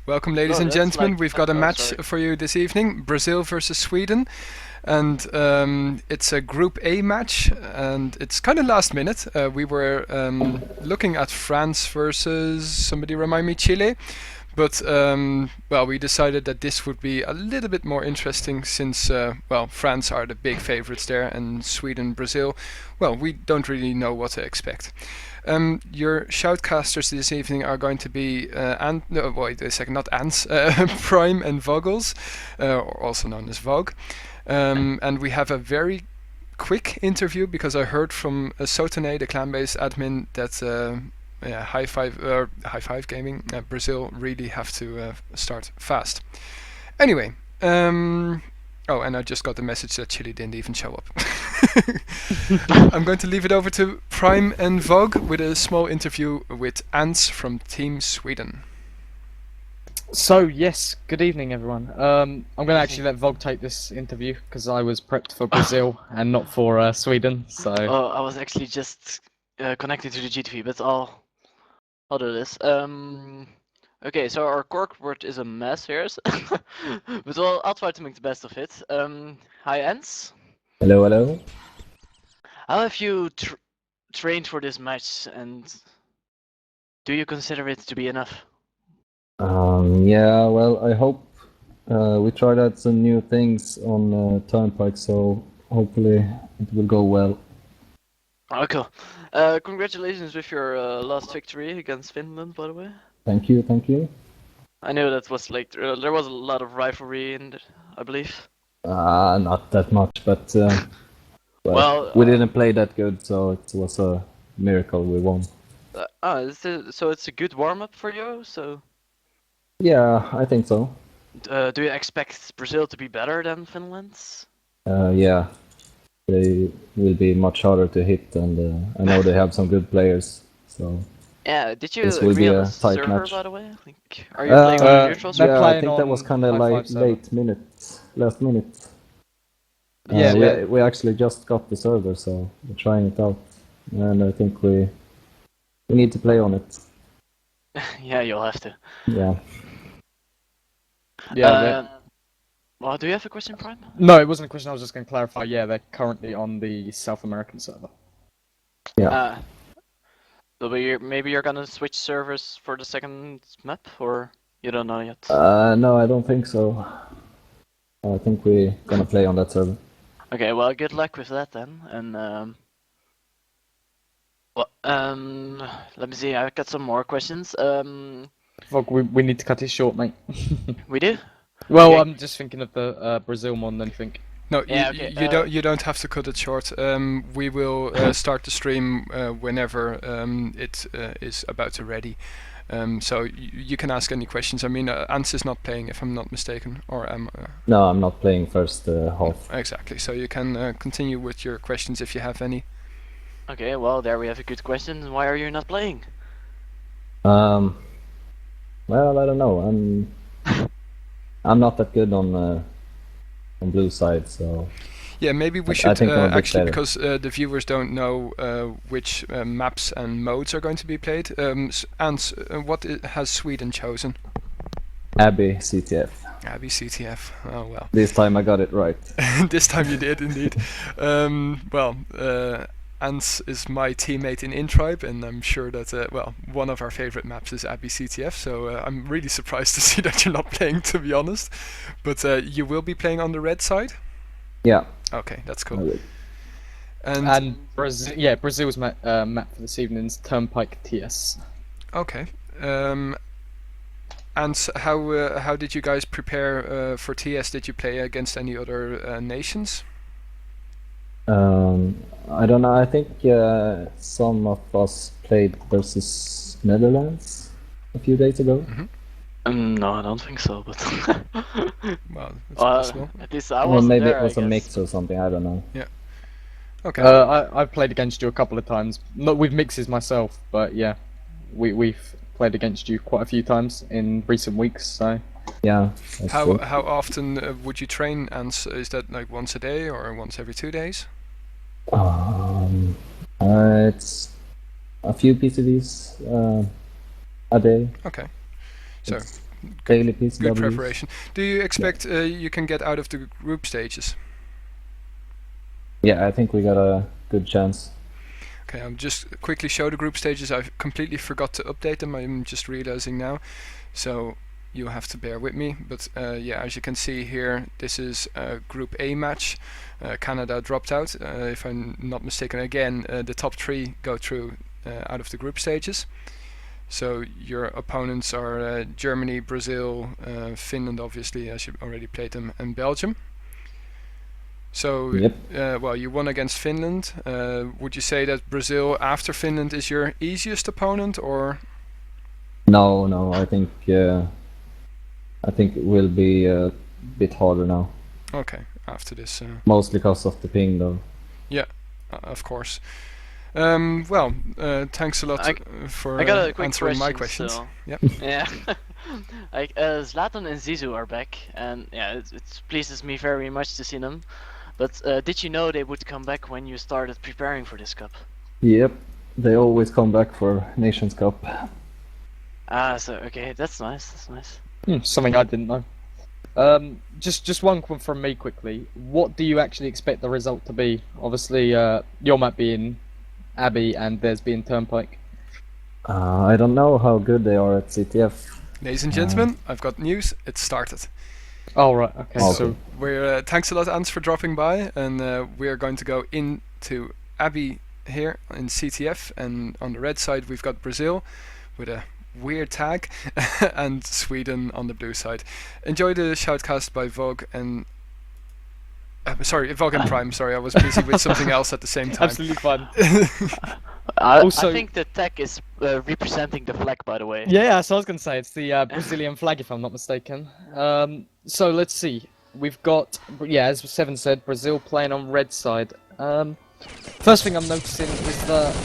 Welcome, ladies and gentlemen. We've got a match for you this evening: Brazil versus Sweden, and it's a Group A match, and it's kind of last minute. We were looking at France versus somebody remind me Chile, but well, we decided that this would be a little bit more interesting since well, France are the big favorites there, and Sweden, Brazil, well, we don't really know what to expect. Your shoutcasters this evening are going to be no, wait a second, not Ants, Prime and Voggles, also known as Vogg, and we have a very quick interview because I heard from Sotone, the Clanbase admin, that yeah, High Five Gaming, Brazil really have to start fast. Anyway, oh, and I just got the message that Chile didn't even show up. I'm going to leave it over to Prime and Vogg with a small interview with Ants from Team Sweden. So yes, good evening everyone. I'm going to actually let Vogg take this interview because I was prepped for Brazil and not for Sweden. So I was actually just connected to the GTV, but I'll do this. Okay, so our cork word is a mess here, but I'll try to make the best of it. Hi, Ants. Hello, hello. How have you trained for this match, and do you consider it to be enough? Yeah, well, I hope we tried out some new things on Turnpike, so hopefully it will go well. Oh, cool. Congratulations with your last victory against Finland, by the way. Thank you, thank you. I know that was like there was a lot of rivalry in it, I believe. Not that much, but well, we didn't play that good, so it was a miracle we won. So it's a good warm-up for you, so... Yeah, I think so. Do you expect Brazil to be better than Finland's? Yeah, they will be much harder to hit, and I know they have some good players, so... Yeah, did you this will agree be on a the tight server, match. by the way? Like, are you playing on a neutral server? Yeah, I think that was kind of like last minute. yeah, we actually just got the server, so we're trying it out, and I think we need to play on it. Yeah, you'll have to. Yeah. yeah. Well, do you have a question, Prime? No, it wasn't a question. I was just going to clarify. Yeah, they're currently on the South American server. Yeah. So maybe you're gonna switch servers for the second map, or you don't know yet? No, I don't think so. I think we're gonna play on that server. Okay, well, good luck with that then, and well, let me see. I've got some more questions. Vogg, we need to cut it short, mate. We do? Well, Okay. I'm just thinking of the Brazil more than anything. No, Yeah, okay, you don't have to cut it short. We will start the stream whenever it is about to ready. So you can ask any questions. I mean, Ants is not playing, if I'm not mistaken, or am? No, I'm not playing first half. Exactly. So you can continue with your questions if you have any. Okay, well, there we have a good question. Why are you not playing? Well, I don't know. I'm not that good on blue side, so. Yeah, maybe we I should think I'm a bit actually, better. because the viewers don't know which maps and modes are going to be played. Ants, what has Sweden chosen? Abbey CTF. Abbey CTF. Oh well. This time I got it right. This time you did indeed. Well, Ants is my teammate in Intribe, and I'm sure that well, one of our favorite maps is Abbey CTF. So I'm really surprised to see that you're not playing, to be honest. But you will be playing on the red side. Yeah. Okay, that's I cool. will. And Brazil, yeah, Brazil's map for this evening's Turnpike TS. okay. And how did you guys prepare for TS? Did you play against any other nations? I don't know. I think some of us played versus Netherlands a few days ago. No, I don't think so, but... Well, it's possible. At least I Or wasn't maybe there, it was I a guess. mix or something. I don't know. Okay. I've played against you a couple of times, not with mixes myself, but yeah, we've played against you quite a few times in recent weeks. So Yeah. That's true. How often would you train? And is that like once a day or once every 2 days? It's a few PCVs a day. Okay. So daily Good PCWs. preparation. Do you expect you can get out of the group stages? Yeah, I think we got a good chance. Okay, I'll just quickly show the group stages. I completely forgot to update them. I'm just realizing now. So you'll have to bear with me. But yeah, as you can see here, this is a Group A match. Canada dropped out. If I'm not mistaken, again, the top 3 go through out of the group stages. So your opponents are Germany, Brazil, Finland, obviously, as you already played them, and Belgium. So, Yep. well, you won against Finland. Would you say that Brazil after Finland is your easiest opponent, or? No, I think it will be a bit harder now. Okay, after this. Mostly because of the ping, though. Yeah, of course. Well, thanks a lot for I got a quick answering my question, questions. so- Yeah. Yeah. Zlatan and Zizou are back, and yeah, it pleases me very much to see them. But did you know they would come back when you started preparing for this cup? Yep, they always come back for Nations Cup. Ah, so okay, that's nice. That's nice. Something I didn't know. Just one from me quickly. What do you actually expect the result to be? Obviously, your map being Abbey and theirs being Turnpike. I don't know how good they are at CTF. Ladies and gentlemen, I've got news. It started. Oh right, okay. Okay. So We're thanks a lot, Ans, for dropping by, and we're going to go into Abbey here in CTF, and on the red side we've got Brazil with a weird tag, and Sweden on the blue side. Enjoy the shoutcast by Vogg and Vogg and Prime. Sorry, I was busy with something else at the same time. absolutely fun. I think the tech is representing the flag, by the way. Yeah, so I was gonna say it's the Brazilian flag, if I'm not mistaken. So let's see. We've got, yeah, as Seven said, Brazil playing on red side. First thing I'm noticing is that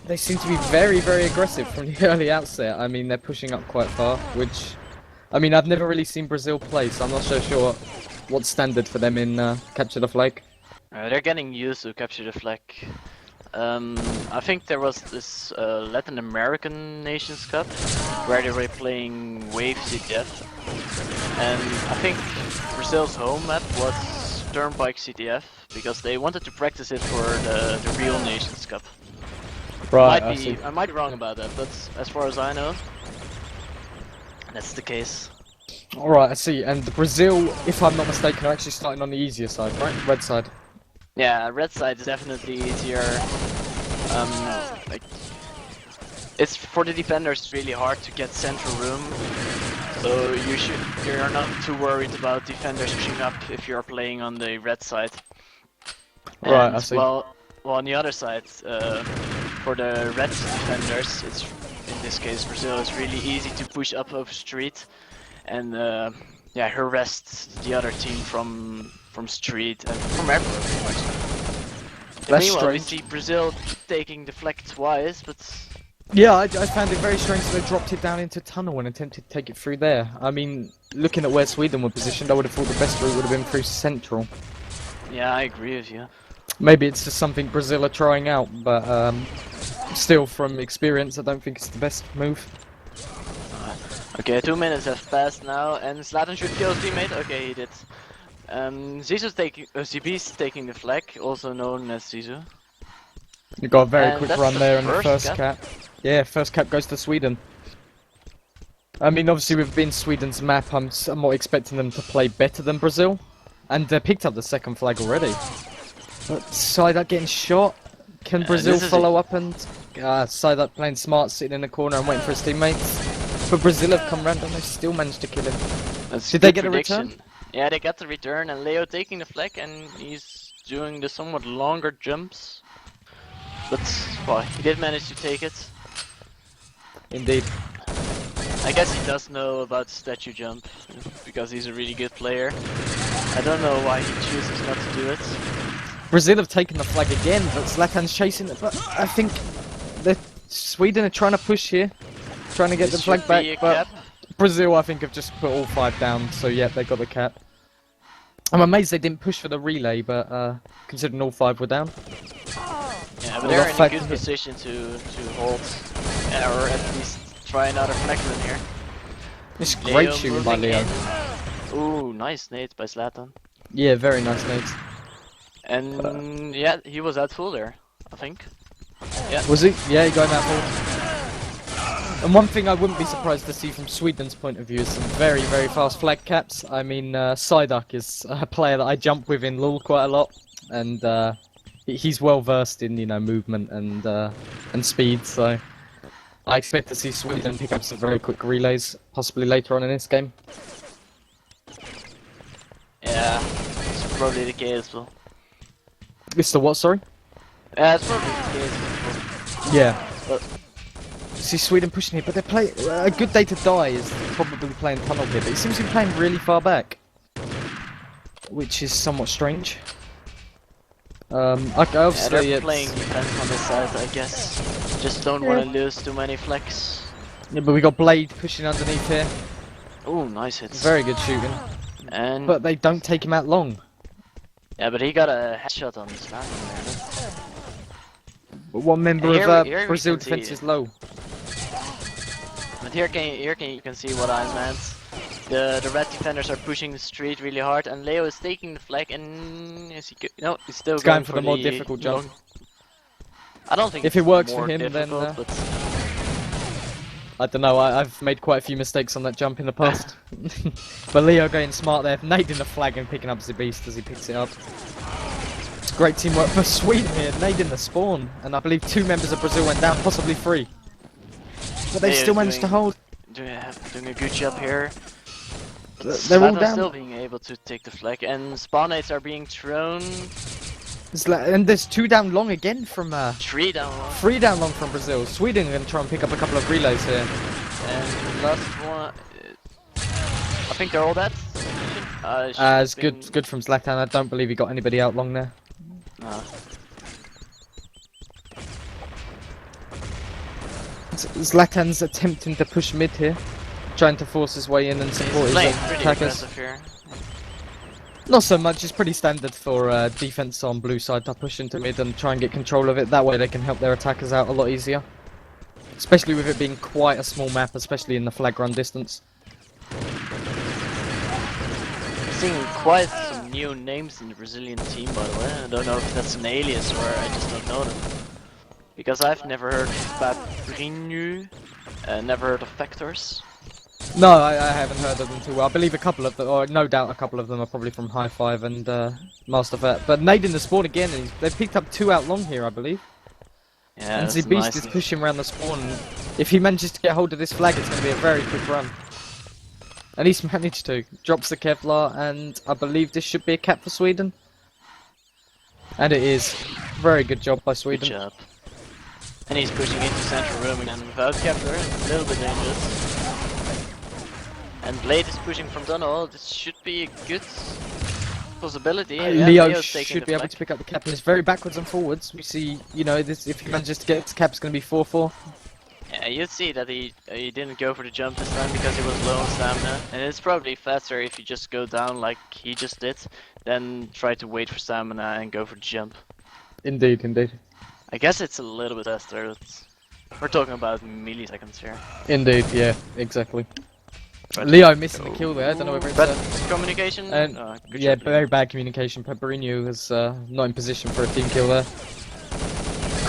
they seem to be very, very aggressive from the early outset. I mean, they're pushing up quite far, which, I mean, I've never really seen Brazil play, so I'm not so sure what's standard for them in Capture the Flag. They're getting used to capture the flag. I think there was this Latin American Nations Cup where they were playing Wave CTF, and I think Brazil's home map was Turnpike CTF because they wanted to practice it for the real Nations Cup. Right, I might be wrong about that, but as far as I know, that's the case. Alright, I see. And Brazil, if I'm not mistaken, are actually starting on the easier side, right? Red side. Yeah, red side is definitely easier. Like, it's for the defenders. It's really hard to get central room, so you're not too worried about defenders pushing up if you're playing on the red side. Right, And, I see. Well, on the other side, for the red defenders, it's in this case Brazil. It's really easy to push up over street, and yeah, harass the other team from street and from everywhere pretty much. That's Meanwhile, we strange. see Brazil taking the flag twice, but Yeah, I found it very strange that they dropped it down into tunnel and attempted to take it through there. I mean, looking at where Sweden were positioned, I would have thought the best route would have been through central. yeah, I agree with you. Maybe it's just something Brazil are trying out, but still, from experience, I don't think it's the best move. Okay, 2 minutes have passed now, and Zlatan should kill his teammate. Okay, he did. ZB's taking the flag, also known as Zizou. You got a very And quick that's run the there in the first first cap. cap. Yeah, first cap goes to Sweden. I mean, obviously, with being Sweden's map, I'm somewhat expecting them to play better than Brazil. And they picked up the second flag already. But Psyduck getting shot. Can Brazil this is follow up and... Psyduck playing smart, sitting in the corner and waiting for his teammates. But Brazil have come round and they still managed to kill him. That's Did they good get a return? prediction. Yeah, they got the return, and Leo taking the flag, and he's doing the somewhat longer jumps. But, well, he did manage to take it. Indeed. I guess he does know about the statue jump, because he's a really good player. I don't know why he chooses not to do it. Brazil have taken the flag again, but Zlatan's chasing it. But I think Sweden are trying to push here. Trying to get the This flag should back, be a but cap. Brazil, I think, have just put all 5 down, so yeah, they got the cap. I'm amazed they didn't push for the relay, but considering all 5 were down. Yeah, but Well, they're that in a fact good is- position to hold, or at least try another flag run here. It's great Leo shooting by moving Leo. in. Ooh, nice nade by Zlatan. Yeah, very nice nades. And yeah, he was at full there, I think. Yeah. Was he? Yeah, he got him out full. And one thing I wouldn't be surprised to see from Sweden's point of view is some very, very fast flag caps. I mean, Psyduck is a player that I jump with in LoL quite a lot, and he's well versed in, you know, movement and speed. So I expect to see Sweden pick up some very quick relays, possibly later on in this game. Yeah, it's probably the case as well. Mr. What? Sorry? Yeah, it's probably the case as well. Yeah. But See Sweden pushing here, but they're playing. A good day to die is probably playing tunnel here, but he seems to be playing really far back, which is somewhat strange. Obviously they're it's... playing defense on this side, I guess. Just don't want to lose too many flex. Yeah, but we got Blade pushing underneath here. Ooh, nice hits. Very good shooting, And but they don't take him out long. yeah, but he got a headshot on his back there. But one member Here of we Brazil can see defense it. is low. But you can see what I meant. The red defenders are pushing the street really hard, and Leo is taking the flag, and is he no, he's still He's going for the more difficult jump. I don't think If it it's works more for him, then, difficult, but I don't know, I've made quite a few mistakes on that jump in the past. But Leo going smart there, nading the flag and picking up the beast as he picks it up. It's great teamwork for Sweden here, nading the spawn. And I believe 2 members of Brazil went down, possibly 3. But they Leo's still managed to hold. doing a good job here. They're all Zlatan's down. still being able to take the flag, and spawn nades are being thrown. And there's 2 down long again from 3 down one. 3 down long from Brazil. Sweden are going to try and pick up a couple of relays here. And last one, I think they're all dead. It's good from Zlatan. I don't believe he got anybody out long there. No. Zlatan's attempting to push mid here, trying to force his way in and support He's his playing pretty attackers. aggressive here. Not so much, it's pretty standard for defense on blue side to push into mid and try and get control of it. That way they can help their attackers out a lot easier. Especially with it being quite a small map, especially in the flag run distance. Seeing quite some new names in the Brazilian team, by the way. I don't know if that's an alias or I just don't know them. Because I've never heard of Babrinho, never heard of Vectors. No, I haven't heard of them too well. I believe a couple of them, or no doubt a couple of them are probably from High Five and Master Vet. But nading the spawn again, and they've picked up 2 out long here, I believe. Yeah, And that's Beast nice. is pushing around the spawn. And if he manages to get hold of this flag, it's going to be a very quick run. And he's managed to. Drops the Kevlar, and I believe this should be a cap for Sweden. And it is. Very good job by Good Sweden. job. And he's pushing into central room and without Kepler, it's a little bit dangerous. And Blade is pushing from tunnel, this should be a good possibility. Yeah, Leo Leo's taking should the be able flag. to pick up the cap. It's very backwards and forwards. We see, you know, this, if he manages to get his cap, it's going to be 4-4. Yeah, you'd see that he didn't go for the jump this time because he was low on stamina. And it's probably faster if you just go down like he just did, than try to wait for stamina and go for the jump. Indeed, indeed. I guess it's a little bit faster. We're talking about milliseconds here. Indeed, yeah, exactly. But Leo missing the kill there. I don't know whether it's But communication. and Good yeah, job, Leo. very bad communication. Pepperino is not in position for a team kill there.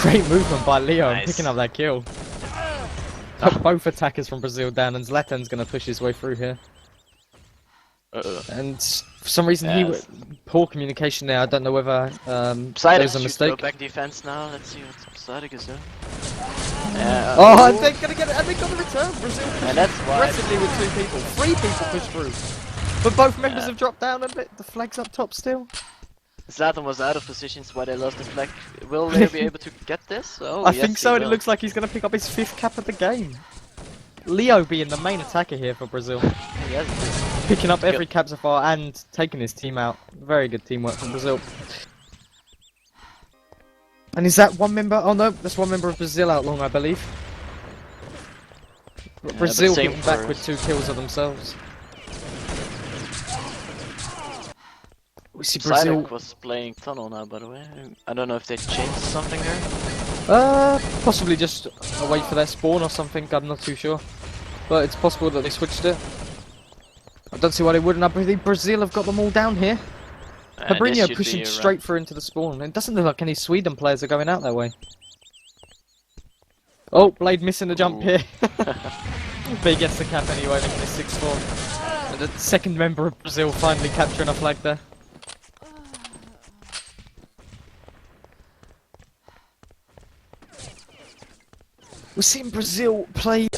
Great movement by Leo, Nice. picking up that kill. Got both attackers from Brazil down, and Zlatan's going to push his way through here. And for some reason, Yes. poor communication there. I don't know whether there Psyduck was a should mistake. go back defense now. Let's see what Psyduck is doing. Oh, and they're going to get it, and they got the return. Brazil And pushed that's why. aggressively with 2 people. 3 people pushed through. But both members have dropped down a bit. The flag's up top still. Zlatan was out of position, so why they lost the flag. Will Leo be able to get this? Oh, I yes, think so, he and it will. looks like he's going to pick up his 5th cap of the game. Leo being the main attacker here for Brazil. Yes, Picking up every cap so far and taking his team out. Very good teamwork from Brazil. And is that one member? Oh no, that's one member of Brazil out long, I believe. but Brazil same getting back for- with 2 kills of themselves. We see Brazil. Psyduck was playing tunnel now, by the way. I don't know if they changed something there. Possibly just a wait for their spawn or something. I'm not too sure. but it's possible that they switched it. I don't see why they wouldn't. I believe Brazil have got them all down here. This Fabrinho should pushing be straight through into the spawn. It doesn't look like any Sweden players are going out that way. Oh, Blade missing the jump Ooh. here. But he gets the cap anyway, making it 6-4. And the second member of Brazil finally capturing a flag there. We're seeing Brazil play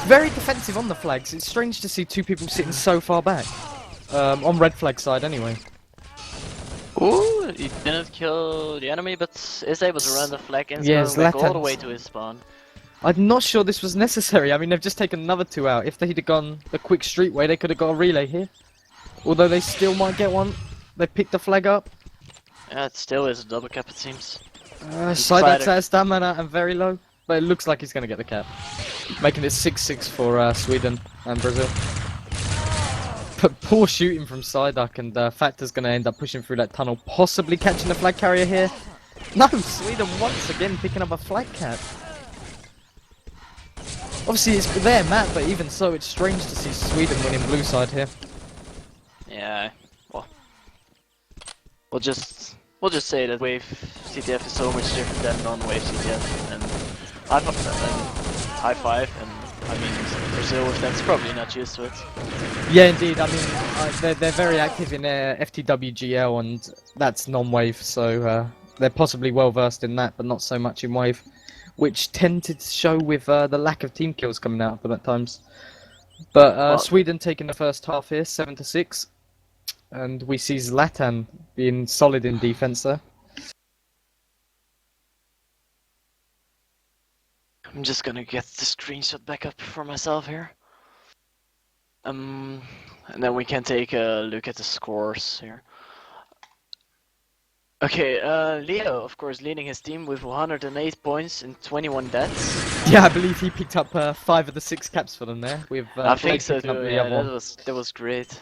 very defensive on the flags. It's strange to see two people sitting so far back. On red flag side anyway. Ooh, he didn't kill the enemy, but is able to run the flag and Yeah, going back all the Zlatan's- way to his spawn. I'm not sure this was necessary. I mean, they've just taken another 2 out. If they'd have gone the quick street way, they could have got a relay here. Although they still might get one. They picked the flag up. Yeah, it still is a double cap, it seems. Side tried outside stamina and very low. But it looks like he's going to get the cap. Making it 6-6 for Sweden and Brazil. But poor shooting from Psyduck, and Factor's going to end up pushing through that tunnel, possibly catching the flag carrier here. No, Sweden once again picking up a flag cap. Obviously it's their map, but even so, it's strange to see Sweden winning blue side here. Yeah, well, we'll just say that wave CTF is so much different than non-wave CTF, and high five, and I mean Brazil, if that's probably not used to it. Yeah, indeed. I mean, they're very active in FTWGL, and that's non-wave, so they're possibly well versed in that, but not so much in wave, which tended to show with the lack of team kills coming out of them at times. But Well, Sweden taking the first half here, 7-6, and we see Zlatan being solid in defense there. I'm just gonna get the screenshot back up for myself here. And then we can take a look at the scores here. Okay, Leo, of course, leading his team with 108 points and 21 deaths. Yeah, I believe he picked up 5 of the 6 caps for them there. With I think Blake so picking up too. the Yeah, other one. that was great.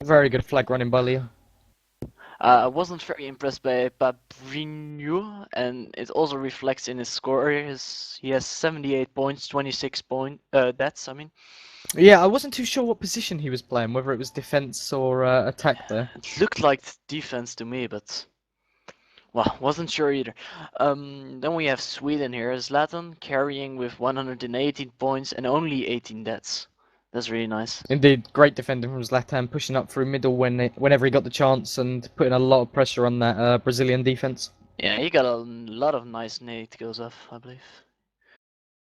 Very good flag running by Leo. I wasn't very impressed by Fabrinho, and it also reflects in his score. He has 78 points, 26 deaths. I mean, Yeah, I wasn't too sure what position he was playing, whether it was defense or attack there. it looked like defense to me, but well, wasn't sure either. Then we have Sweden here, Zlatan carrying with 118 points and only 18 deaths. That's really nice. Indeed, great defending from Zlatan, pushing up through middle whenever he got the chance and putting a lot of pressure on that Brazilian defense. Yeah, he got a lot of nice nade kills off, I believe.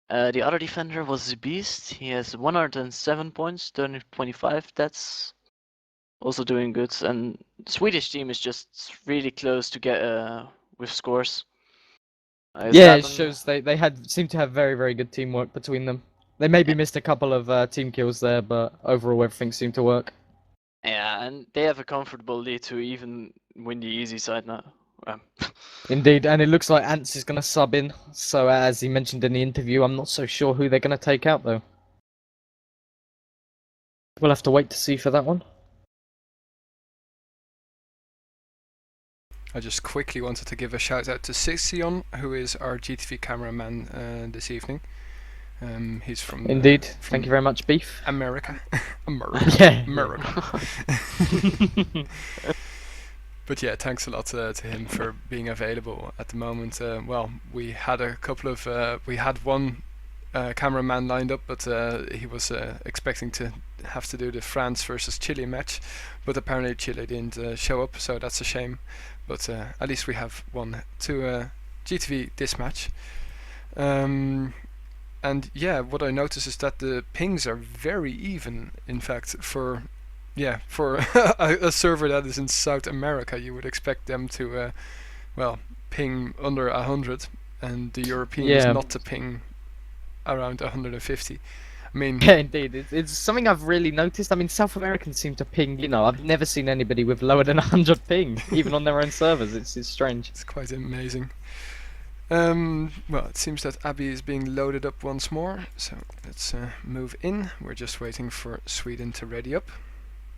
The other defender was the Beast. He has 107 points, 225. That's also doing good. And Swedish team is just really close to get with scores. Yeah, it Zlatan- shows they seem to have very, very good teamwork between them. They maybe missed a couple of team kills there, but overall everything seemed to work. Yeah, and they have a comfortable lead to even win the easy side now. Indeed, and it looks like Ants is going to sub in, so as he mentioned in the interview, I'm not so sure who they're going to take out though. We'll have to wait to see for that one. I just quickly wanted to give a shout out to Xixion, who is our GTV cameraman this evening. He's from Indeed, from thank you very much, Beef. America. Yeah. America. But yeah, thanks a lot to him for being available at the moment. Well, we had a couple of we had one cameraman lined up, but he was expecting to have to do the France versus Chile match, but apparently Chile didn't show up, so that's a shame. But at least we have one to GTV this match. And yeah, what I noticed is that the pings are very even. In fact, for a server that is in South America, you would expect them to well, ping under 100, and the Europeans Yeah. not to ping around 150. I mean, Yeah, indeed. It's something I've really noticed. I mean, South Americans seem to ping, you know, I've never seen anybody with lower than 100 ping, even on their own servers. It's strange. it's quite amazing. Well, it seems that Abby is being loaded up once more, so let's move in. We're just waiting for Sweden to ready up.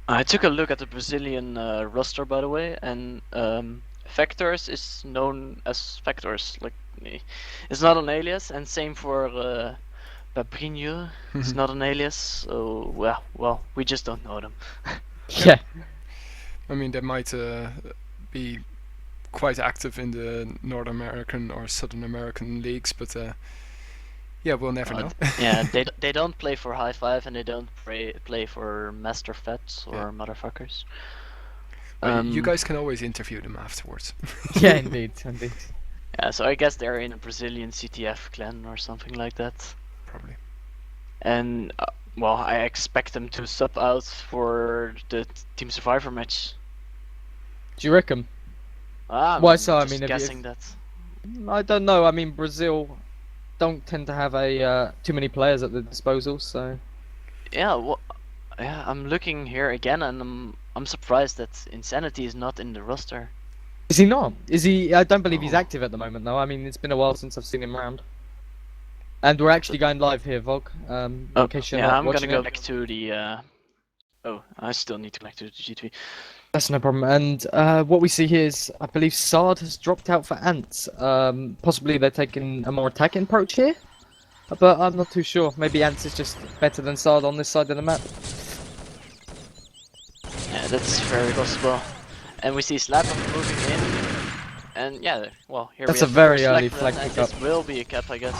I took a look at the Brazilian roster, by the way, and Vectors is known as Vectors. Like, it's not an alias, and same for Babrinho is not an alias, so well, we just don't know them. Yeah. I mean, they might be quite active in the North American or Southern American leagues, but yeah, we'll never know. Yeah, they don't play for High Five and they don't play for Master Fets or motherfuckers. But you guys can always interview them afterwards. Yeah, indeed, indeed. Yeah, so I guess they're in a Brazilian CTF clan or something like that. Probably. And well, I expect them to sub out for the Team Survivor match. Do you reckon? Why so? I just mean, guessing that. I don't know. I mean, Brazil don't tend to have a too many players at their disposal, so. Yeah, well, yeah, I'm looking here again, and I'm surprised that Insanity is not in the roster. Is he not? Is he? I don't believe he's active at the moment, though. I mean, it's been a while since I've seen him around. And we're actually going live here, Vogg. In case you're not I'm gonna watching go it. back to the. Oh, I still need to connect to the GTV. That's no problem. And what we see here is, I believe Sard has dropped out for Ants. Possibly they're taking a more attacking approach here, but I'm not too sure. Maybe Ants is just better than Sard on this side of the map. Yeah, that's very possible. And we see Slapper moving in. And yeah, well, here That's we a have very the early first flag and pickup. this will be a cap, I guess.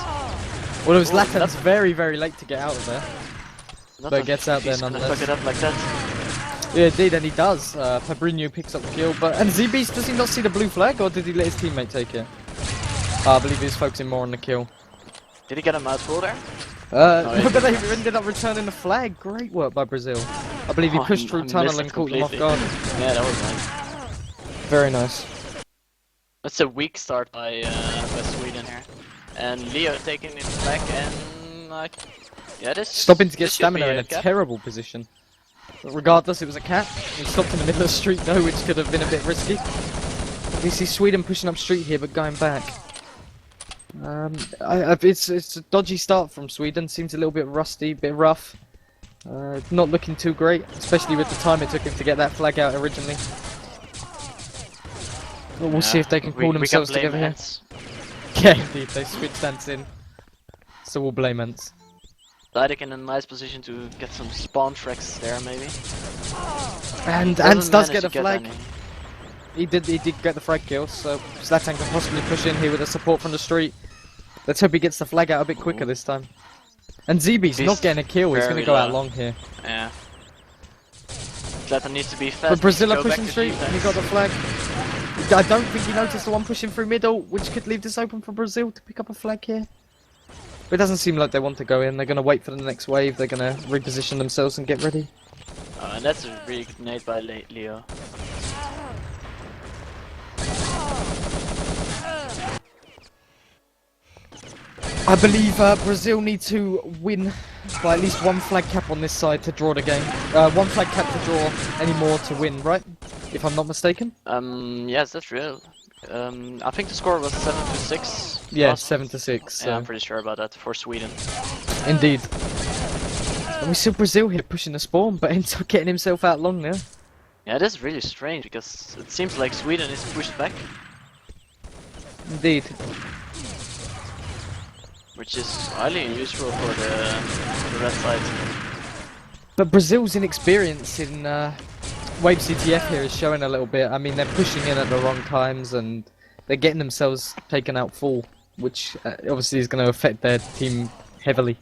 Well, it was Oh, Latan's very, very late to get out of there. Not But if gets out there he's gonna nonetheless. fuck it up like that. Yeah, indeed, and he does. Fabrinho picks up the kill, and ZBeast, does he not see the blue flag, or did he let his teammate take it? I believe he's focusing more on the kill. Did he get a mouthful there? No, but they ended up returning the flag. Great work by Brazil. I believe he pushed through I tunnel missed and it caught them off completely. guard. Yeah, that was nice. Very nice. That's a weak start by Sweden here. And Leo taking it back and yeah, this Stopping to get this should stamina be in a cap. terrible position. But regardless, it was a cap. He stopped in the middle of the street though, which could have been a bit risky. We see Sweden pushing up street here, but going back. It's a dodgy start from Sweden. Seems a little bit rusty, a bit rough. Not looking too great, especially with the time it took him to get that flag out originally. But we'll see if they can pull themselves we can together blame here. Yeah, indeed, they switched Ants in. So we'll blame Ants. Leidik in a nice position to get some spawn tracks there, maybe. And Doesn't Ants does manage get to a flag. any. He did get the frag kill, so Zlatan can possibly push in here with the support from the street. Let's hope he gets the flag out a bit quicker this time. And ZB's not getting a kill, he's going to very go out low. long here. Yeah. Zlatan needs to be fast. But Brazil go are back pushing to street, and he defense. got the flag. I don't think he noticed the one pushing through middle, which could leave this open for Brazil to pick up a flag here. But it doesn't seem like they want to go in, they're going to wait for the next wave, they're going to reposition themselves and get ready. And that's a really good nade by Leo. I believe Brazil need to win by at least one flag cap on this side to draw the game. One flag cap to draw any more to win, right? If I'm not mistaken. Yes, that's real. I think the score was 7-6. Yeah, last 7-6. So. Yeah, I'm pretty sure about that for Sweden. Indeed. And we see Brazil here pushing the spawn, but ends up getting himself out long now. Yeah, this is really strange because it seems like Sweden is pushed back, Indeed. which is highly useful for the red side. But Brazil's inexperience in Wave CTF here is showing a little bit. I mean, they're pushing in at the wrong times and they're getting themselves taken out full, which obviously is going to affect their team heavily.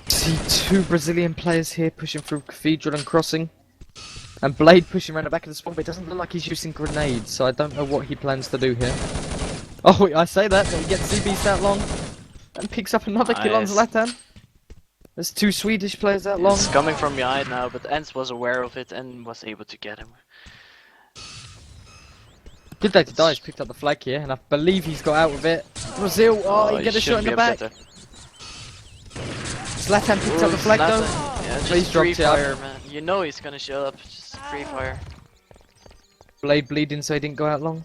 See two Brazilian players here pushing through Cathedral and crossing. And Blade pushing around the back of the spawn, but it doesn't look like he's using grenades, so I don't know what he plans to do here. Oh, I say that, but he gets Z-Beast out long. And picks up another kill on Nice. Zlatan. There's two Swedish players out long. It's coming from behind now, but Ents was aware of it and was able to get him. Good day to die, he's picked up the flag here, and I believe he's got out with it. Brazil, oh, he get a shot in the back. Zlatan picked up the flag though. Yeah, Please just drop free it out. fire, man. You know he's gonna show up. Just free fire. Blade bleeding so he didn't go out long.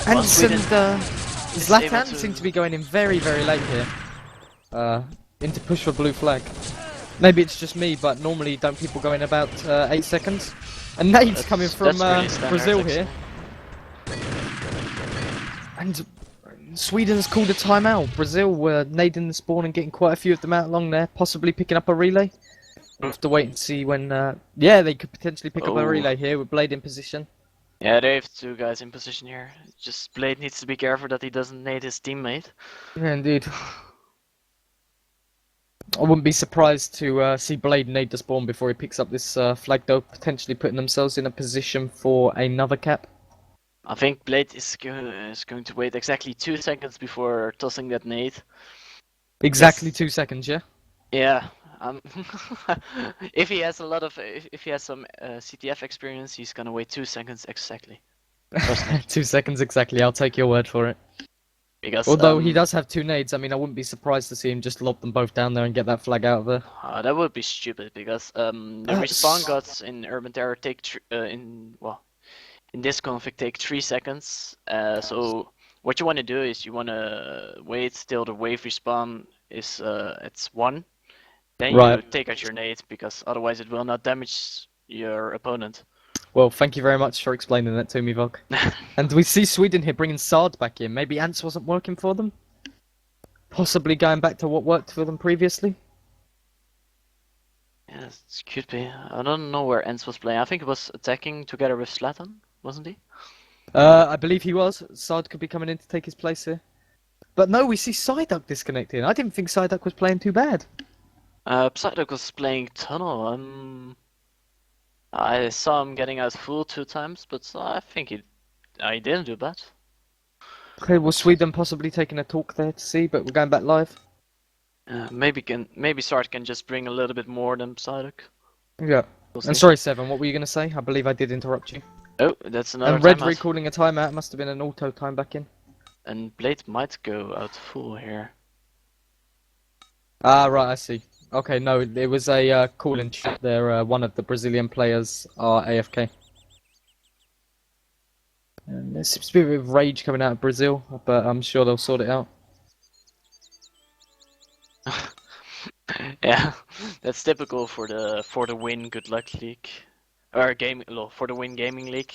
And Sweden Zlatan able to- seem to be going in very, very late here. Into push for blue flag. Maybe it's just me, but normally don't people go in about 8 seconds? And nade's coming from that's pretty Brazil standard, here. And Sweden's called a timeout. Brazil were nading the spawn and getting quite a few of them out along there, possibly picking up a relay. We'll have to wait and see when... yeah, they could potentially pick up a relay here with Blade in position. Yeah, they have 2 guys in position here. Just Blade needs to be careful that he doesn't nade his teammate. Yeah, indeed. I wouldn't be surprised to see Blade nade the spawn before he picks up this flag, though, potentially putting themselves in a position for another cap. I think Blade is going to wait exactly 2 seconds before tossing that nade. Exactly 2 seconds, yeah? Yeah. If he has if he has some CTF experience, he's gonna wait 2 seconds exactly. 2 seconds exactly, I'll take your word for it. Because Although he does have 2 nades, I mean, I wouldn't be surprised to see him just lob them both down there and get that flag out of there. that would be stupid because the respawn gods in Urban Terror take in this config take 3 seconds. So what you want to do is you want to wait till the wave respawn is at 1. Then you take out your nade, because otherwise it will not damage your opponent. Well, thank you very much for explaining that to me, Vogg. And we see Sweden here bringing Sard back in. Maybe Ants wasn't working for them? Possibly going back to what worked for them previously? Yeah, it could be. I don't know where Ents was playing. I think he was attacking together with Slatan, wasn't he? I believe he was. Sard could be coming in to take his place here. But no, we see Psyduck disconnecting. I didn't think Psyduck was playing too bad. Psyduck was playing Tunnel. I saw him getting out full 2 times, but I think he didn't do bad. Okay, well, Sweden possibly taking a talk there to see, but we're going back live. Maybe Sard can just bring a little bit more than Psyduck. Yeah. And sorry, Seven, what were you going to say? I believe I did interrupt you. Oh, that's another And Red timeout. recalling a timeout. Must have been an auto time back in. And Blade might go out full here. Ah, right, I see. Okay, no, it was a call in chat there. One of the Brazilian players are AFK. And there seems to be a bit of rage coming out of Brazil, but I'm sure they'll sort it out. Yeah, that's typical for the Win Good Luck League, or for the Win Gaming League.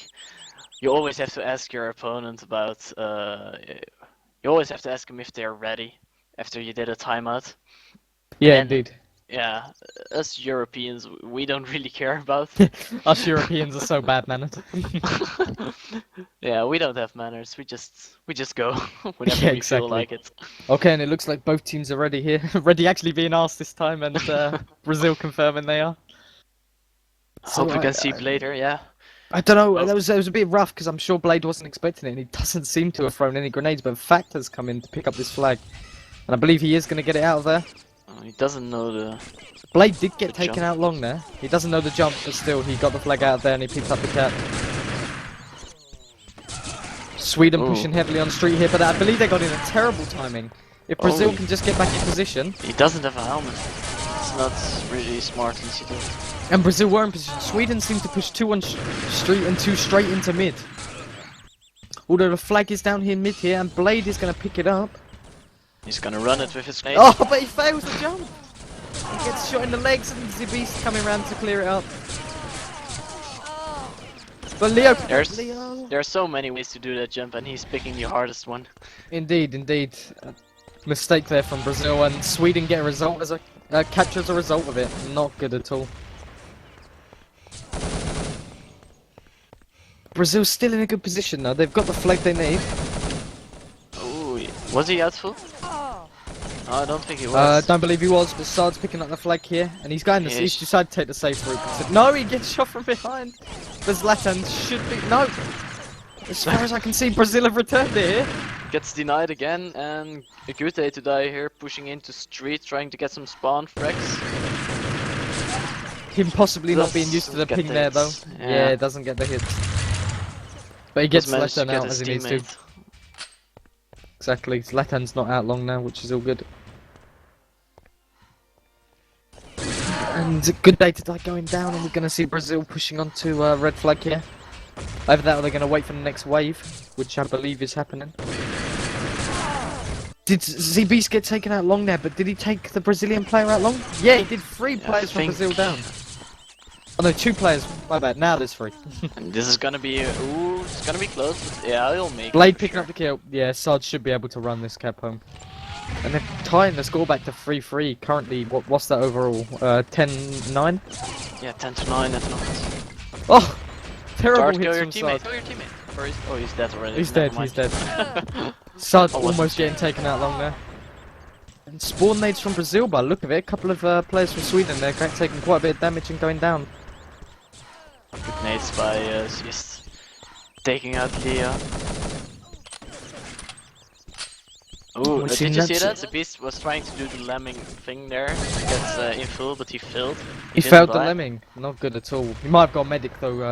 You always have to ask your opponent about. You always have to ask them if they're ready after you did a timeout. Yeah, And, indeed. Yeah, us Europeans, we don't really care about. Us Europeans are so bad-mannered. Yeah, we don't have manners. We just go whenever Yeah, we exactly. feel like it. Okay, and it looks like both teams are ready here. Ready actually being asked this time, and Brazil confirming they are. Hope we can see later. Yeah. I don't know, Well- that was a bit rough, because I'm sure Blade wasn't expecting it, and he doesn't seem to have thrown any grenades, but Fact has come in to pick up this flag. And I believe he is going to get it out of there. He doesn't know the. Blade did get The taken jump. out long there. He doesn't know the jump, but still, he got the flag out there and he picked up the cap. Sweden Ooh. pushing heavily on street here, but I believe they got in a terrible timing. If Brazil Oh. can just get back in position, He doesn't have a helmet. It's not really smart incident. and Brazil were in position, Sweden seemed to push 2 on street and 2 straight into mid. Although the flag is down here mid here, and Blade is going to pick it up. He's gonna run it with his nade. Oh, but he fails the jump! He gets shot in the legs, and the Beast coming around to clear it up. But Leo, Leo. There are so many ways to do that jump, and he's picking the hardest one. Indeed, indeed. Mistake there from Brazil, and Sweden get a result as a capture as a result of it. Not good at all. Brazil's still in a good position though. They've got the flag they need. Oh, was he out full? No, I don't think he was. Don't believe he was, but Sard's picking up the flag here, and he's going. Yes. He's decided to take the safe route. No, he gets shot from behind. The Zlatan should be no. As far as I can see, Brazil have returned it here. Gets denied again, and Igute to die here, pushing into street, trying to get some spawn frags. Him possibly not being used to the Doesn't ping get there the though. hits. Yeah, Yeah. doesn't get the hits. But he gets Just managed to Zlatan get out his as he needs to. teammate. Exactly, Zlatan's not out long now, which is all good. And a good data die going down, and we're going to see Brazil pushing onto red flag here. Either that or they're going to wait for the next wave, which I believe is happening. Did Z-Beast get taken out long there, but did he take the Brazilian player out long? Yeah, he did 3 players from Brazil down. Oh no, 2 players. My bad. Now there's 3. And this is gonna be ooh, it's gonna be close. But yeah, he'll make Blade it. picking up the kill. Yeah, Sarge should be able to run this cap home. And they're tying the score back to 3-3. Currently, what's that overall? 10-9? Yeah, 10-9 at the moment. Oh! Terrible Dart, hits kill your from teammate. Sarge. Kill your teammate. Or oh, he's dead already. He's Never dead, mind. he's dead. Sarge I wasn't almost sure. getting taken out long there. And spawn nades from Brazil, by the look of it. A couple of players from Sweden, they're taking quite a bit of damage and going down. Good nades by just taking out Leo. Oh, We've did seen you see that- that? The beast was trying to do the lemming thing there to get in full, but he failed. He didn't failed the die. lemming. Not good at all. He might have got medic though.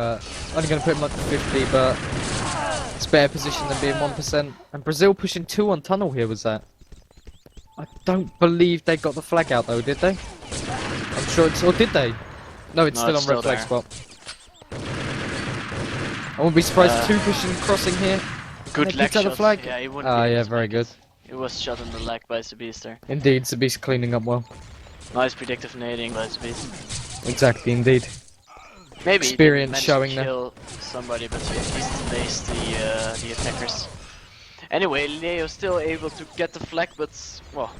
Only going to put him up to 50, but it's better position than being 1%. And Brazil pushing 2 on tunnel here was that. I don't believe they got the flag out though, did they? I'm sure it's... Or did they? No, it's No, still it's on red still flag there. spot. I wouldn't be surprised 2 pushing crossing here. Good They leg picked out the shot. flag. Yeah, he wouldn't Ah, be able yeah, to very make good. it. It was shot in the leg by the beast there. Indeed, Zabis cleaning up well. Nice predictive nading by the beast. Exactly, indeed. Maybe Experience he didn't showing manage to there. kill somebody, but he at least laced the attackers. Anyway, Leo still able to get the flag, but well,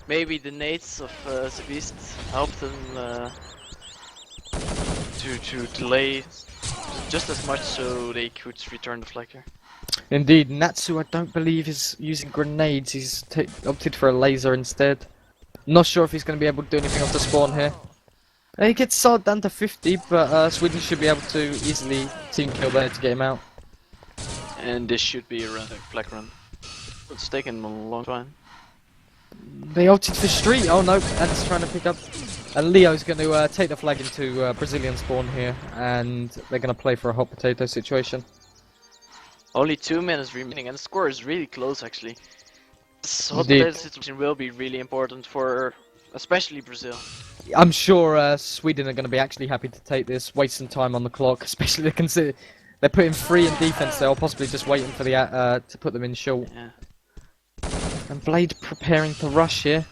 maybe the nades of the beast helped them to delay just as much so they could return the flag here. Indeed, Natsu I don't believe is using grenades, he's opted for a laser instead. Not sure if he's going to be able to do anything off the spawn here. He gets Sard down to 50, but Sweden should be able to easily team kill there to get him out. And this should be a flag run. It's taken a long time. They opted for street, oh no, Ant's trying to pick up. And Leo's going to take the flag into Brazilian spawn here, and they're going to play for a hot potato situation. Only 2 minutes remaining, and the score is really close actually. This hot Indeed. potato situation will be really important for especially Brazil. I'm sure Sweden are going to be actually happy to take this, waste some time on the clock, especially they consider they're putting 3 in defense there, or possibly just waiting for the to put them in short. Yeah. And Blade preparing to rush here,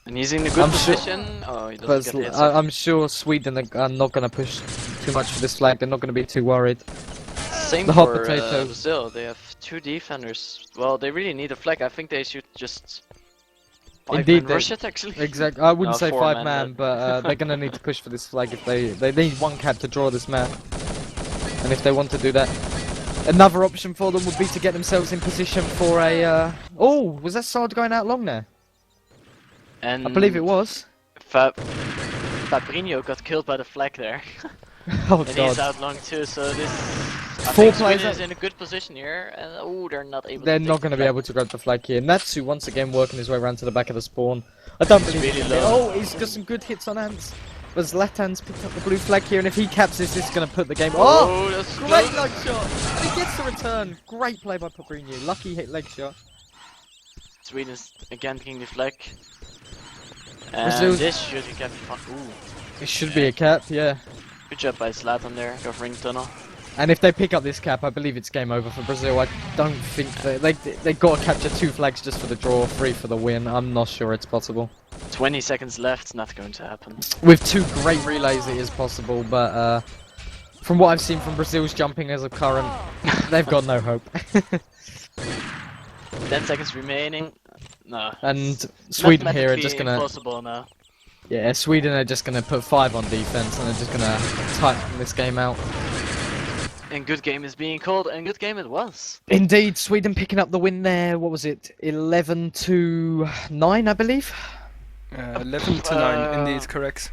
And he's in a good I'm sure- position. Oh, he but doesn't get hit. I'm sure Sweden are not going to push too much for this flag. They're not going to be too worried. Same the hot for potato. Brazil. They have 2 defenders. Well, they really need a flag. I think they should just Indeed, they- rush it actually. Exactly. I wouldn't No, say 4 5 man, man, but they're going to need to push for this flag if they need 1 cap to draw this map. And if they want to do that, another option for them would be to get themselves in position for a. Oh, was that Sard going out long there? And I believe it was. Fabrinho got killed by the flag there. Oh And he's god. out long too, so this... I 4 think players Sweden is out. in a good position here, and oh, they're not able They're to not take going to the be flag. able to grab the flag here. Natsu once again working his way around to the back of the spawn. I don't believe really it. low. Oh, he's got some good hits on Ants. But Zlatan's picked up the blue flag here, and if he caps this, this is going to put the game. Oh! Oh, that's Great close. leg shot! And he gets the return. Great play by Fabrinho. Lucky hit leg shot. Sweden is again picking the flag. And Brazil's- this should get fun. Ooh, It should be a cap, yeah. good job by Zlatan there, covering tunnel. And if they pick up this cap, I believe it's game over for Brazil. I don't think they got to capture 2 flags just for the draw, 3 for the win. I'm not sure it's possible. 20 seconds left, not going to happen. With 2 great relays, it is possible, but from what I've seen from Brazil's jumping as of current, they've got no hope. 10 seconds remaining. No. And Sweden here are mathematically just gonna, impossible now. yeah, Sweden are just gonna put 5 on defense, and they're just gonna tighten this game out. And good game is being called, and good game it was. Indeed, Sweden picking up the win there. What was it? 11-9, I believe. 11 to 9, indeed, correct.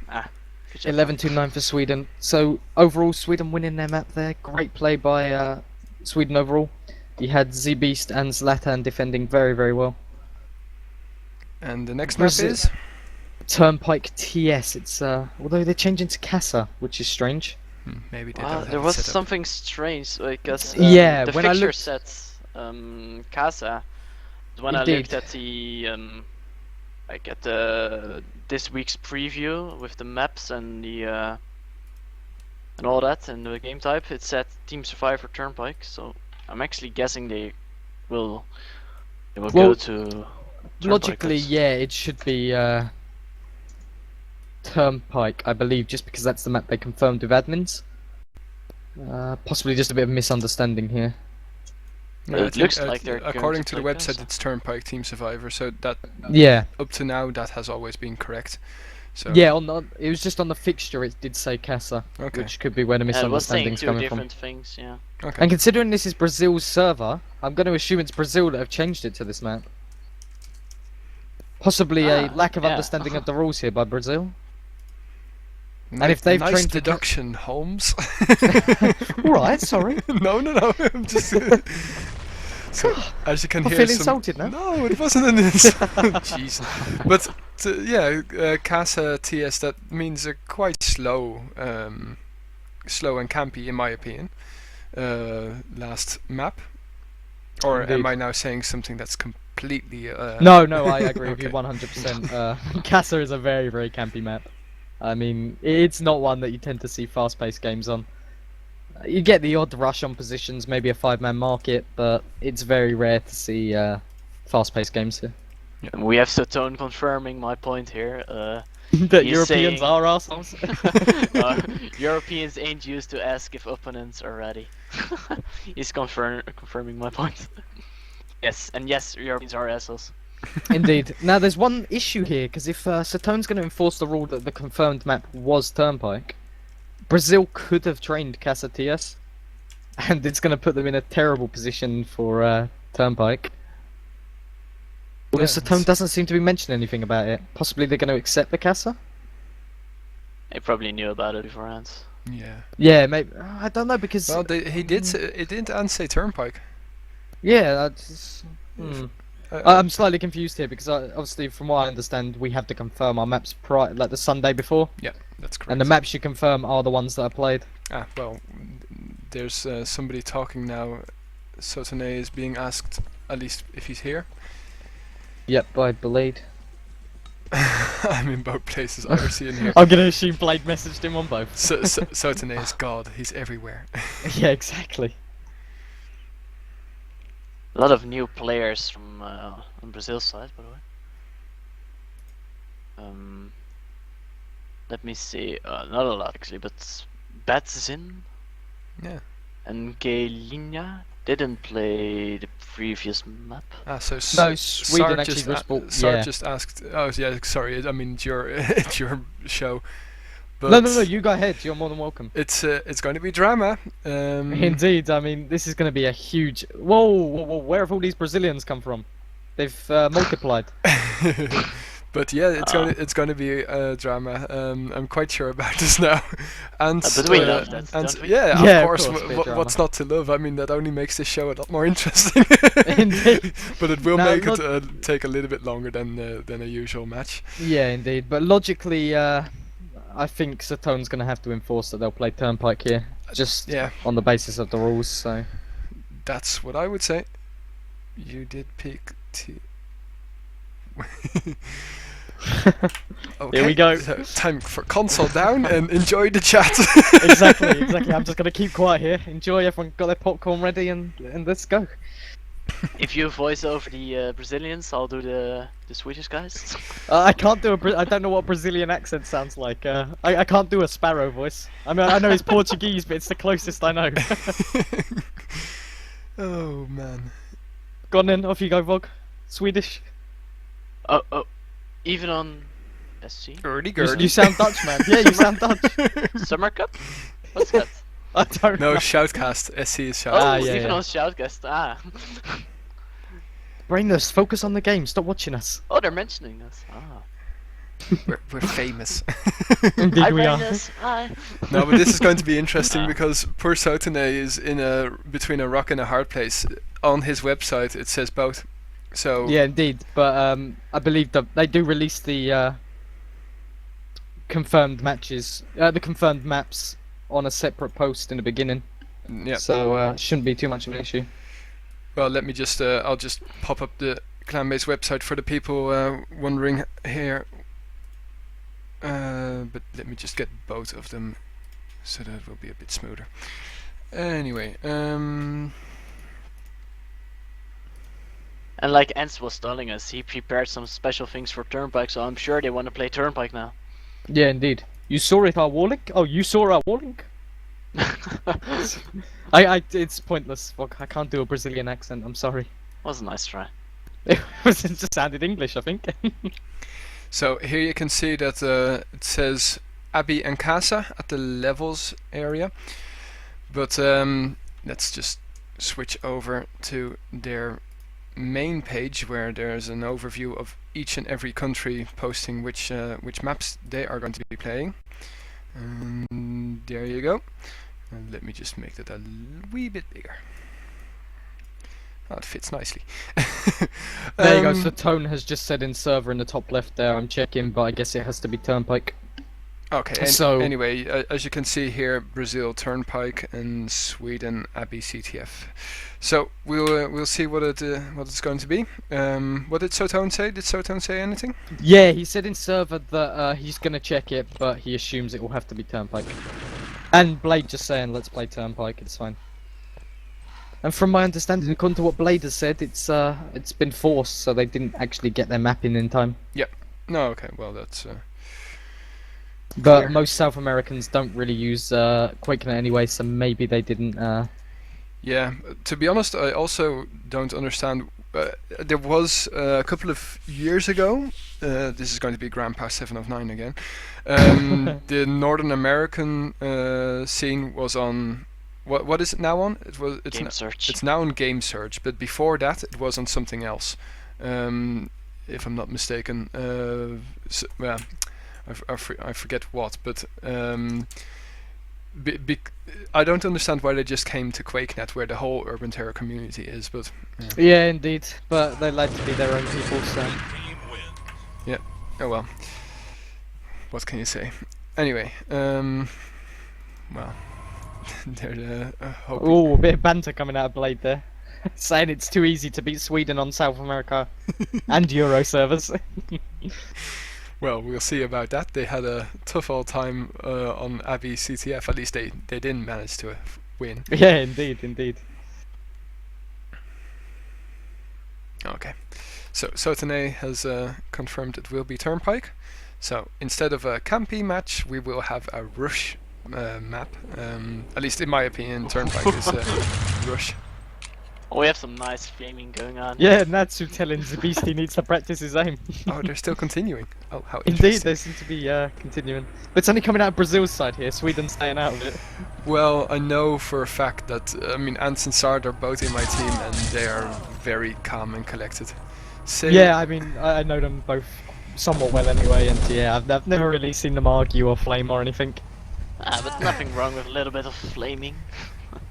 Good job. 11-9 for Sweden. So overall, Sweden winning their map there. Great play by Sweden overall. You had Z-Beast and Zlatan defending very, very well. And the next Brazil- map is? Turnpike TS. It's although they're changing to Casa, which is strange. Maybe they Wow, don't have there it was set up. something strange because Yeah, the when I fixture looked- set Casa. When I Indeed. looked at the like at the this week's preview with the maps and the and all that and the game type, it said Team Survivor Turnpike. So I'm actually guessing they will Well, go to logically, is. yeah, it should be Turnpike, I believe, just because that's the map they confirmed with admins. Possibly just a bit of misunderstanding here. Yeah, It I think, looks like they're going according to to the play website, Casa. it's Turnpike Team Survivor. So that Yeah, up to now that has always been correct. So yeah. It was just on the fixture. It did say Casa, Okay. which could be where the Yeah, it was saying misunderstanding's two coming from. different things, yeah. Okay. And considering this is Brazil's server, I'm going to assume it's Brazil that have changed it to this map. Possibly a lack of yeah. understanding of the rules here by Brazil. And if they've nice trained to deduction, Holmes. Alright, sorry. no. I'm just. So as you can I hear, feel some... insulted now. No, it wasn't an insult. Jeez. But Casa TS, that means a quite slow and campy, in my opinion. Last map. Or am Indeed. I now saying something that's completely? No, I agree with you Okay. 100%. Casa is a very, very campy map. I mean, it's not one that you tend to see fast-paced games on. You get the odd rush on positions, maybe a 5-man market, but it's very rare to see fast-paced games here. And we have Satone confirming my point here. That He's Europeans saying- are assholes. Europeans ain't used to ask if opponents are ready. He's confirming my point. Yes, and yes, Europeans are assholes. Indeed. Now, there's one issue here, because if Satone's going to enforce the rule that the confirmed map was Turnpike, Brazil could have trained Casa TS, and it's going to put them in a terrible position for Turnpike. Although Yeah, Satone it's- doesn't seem to be mentioning anything about it. Possibly they're going to accept the Casa? They probably knew about it beforehand. Yeah. Yeah, maybe. I don't know, because... Well, he did. It didn't say Turnpike. Yeah, that's... Uh, I'm slightly confused here, because obviously, from what I understand, we have to confirm our maps like the Sunday before. Yeah, that's correct. And the maps you confirm are the ones that are played. Ah, well, there's somebody talking now. Sotone is being asked, at least if he's here. Yep, I believe. I'm in both places, IRC and here. I'm gonna assume Blade messaged him on both. Sotone is God. He's everywhere. Yeah, exactly. A lot of new players from on Brazil's side, by the way. Let me see. Not a lot actually, but Batzin Yeah. and Galinha didn't play the previous map. Ah, so No, Sweden actually just just bought. Sar Yeah. just asked. Oh yeah, sorry. I mean, it's your it's your show. But No, you go ahead. You're more than welcome. It's going to be drama. Indeed, I mean, this is going to be a huge. Whoa! Where have all these Brazilians come from? They've multiplied. But yeah, it's going to be drama. I'm quite sure about this now. And But we love that, and don't we? yeah, Yeah, of of course. course, bit of What's drama. not to love? I mean, that only makes this show a lot more interesting. Indeed. But it will Now, make it take a little bit longer than a usual match. Yeah, indeed. But logically, I think Satone's going to have to enforce that they'll play Turnpike here, just Yeah, on the basis of the rules. So. that's what I would say. You did pick T. Okay, Here we go. so time for console down and enjoy the chat. exactly. I'm just gonna keep quiet here. Enjoy. Everyone got their popcorn ready, and let's go. If you voice over the Brazilians, I'll do the Swedish guys. I can't do I don't know what Brazilian accent sounds like. I can't do a Sparrow voice. I mean, I know it's Portuguese, but it's the closest I know. Oh man. Go on then. Off you go, Vogg. Swedish. Oh, even on SG? Gurdy You gurdy. sound Dutch, man. Yeah, you sound Dutch. Summer Cup? What's that? I don't No, know. Shoutcast. SC is Shoutcast. Oh, yeah, even yeah. on Shoutcast. Ah. Brainless. Focus on the game. Stop watching us. Oh, they're mentioning us. Ah. We're famous. Indeed, Hi, we are. Brandis. Hi. No, but this is going to be interesting because poor Sotone is between a rock and a hard place. On his website, it says both. So Yeah, indeed. But I believe that they do release the confirmed matches, the confirmed maps on a separate post in the beginning. yeah. So shouldn't be too much of an issue. Well, let me just I'll just pop up the Clanbase website for the people wondering here. But let me just get both of them, so that it will be a bit smoother. Anyway, And And like Ants was telling us, he prepared some special things for Turnpike, so I'm sure they want to play Turnpike now. Yeah, indeed. You saw it, our Warlink? Oh, you saw our Warlink? It's pointless. Vogg. I can't do a Brazilian accent. I'm sorry. Was a nice try. It just sounded English, I think. So here you can see that it says Abi and Casa at the levels area. But let's just switch over to their main page where there's an overview of each and every country posting which maps they are going to be playing. And there you go. And let me just make that a wee bit bigger. Oh, it fits nicely. There you go. So Tone has just said in server in the top left there. I'm checking, but I guess it has to be Turnpike. Okay. So anyway, as you can see here, Brazil Turnpike and Sweden Abi CTF. So we'll see what it's going to be. What did Sotone say? Did Sotone say anything? yeah, he said in server that he's gonna check it, but he assumes it will have to be Turnpike. And Blade just saying, let's play Turnpike. It's fine. And from my understanding, according to what Blade has said, it's been forced, so they didn't actually get their mapping in time. Yep. No. Okay. Well, that's. But clear. most South Americans don't really use QuakeNet anyway, so maybe they didn't. Yeah. To be honest, I also don't understand. There was a couple of years ago. This is going to be Grandpa 709 again. The Northern American scene was on. What is it now on? It's Game Search. It's now on Game Search, but before that it was on something else. If I'm not mistaken. Well, I forget what, but I don't understand why they just came to QuakeNet, where the whole Urban Terror community is. But Yeah, indeed. But they like to be their own people, so. yeah. Oh well. What can you say? Anyway, well. They're hoping. Ooh, a bit of banter coming out of Blade there. Saying it's too easy to beat Sweden on South America and Euro servers. Well, we'll see about that. They had a tough old time on Abi CTF. At least they didn't manage to win. Yeah, indeed, indeed. Okay. So Sotone has confirmed it will be Turnpike. So instead of a campy match, we will have a rush map. At least in my opinion, Turnpike is rush. Oh, we have some nice flaming going on. Yeah, Natsu telling the beast he needs to practice his aim. Oh, they're still continuing. Oh, how Indeed, interesting. they seem to be continuing. But it's only coming out of Brazil's side here, Sweden's staying out of it. Well, I know for a fact that Ants and Sard are both in my team, and they are very calm and collected. Yeah, I mean, I know them both somewhat well anyway, and yeah, I've never really seen them argue or flame or anything. But nothing wrong with a little bit of flaming.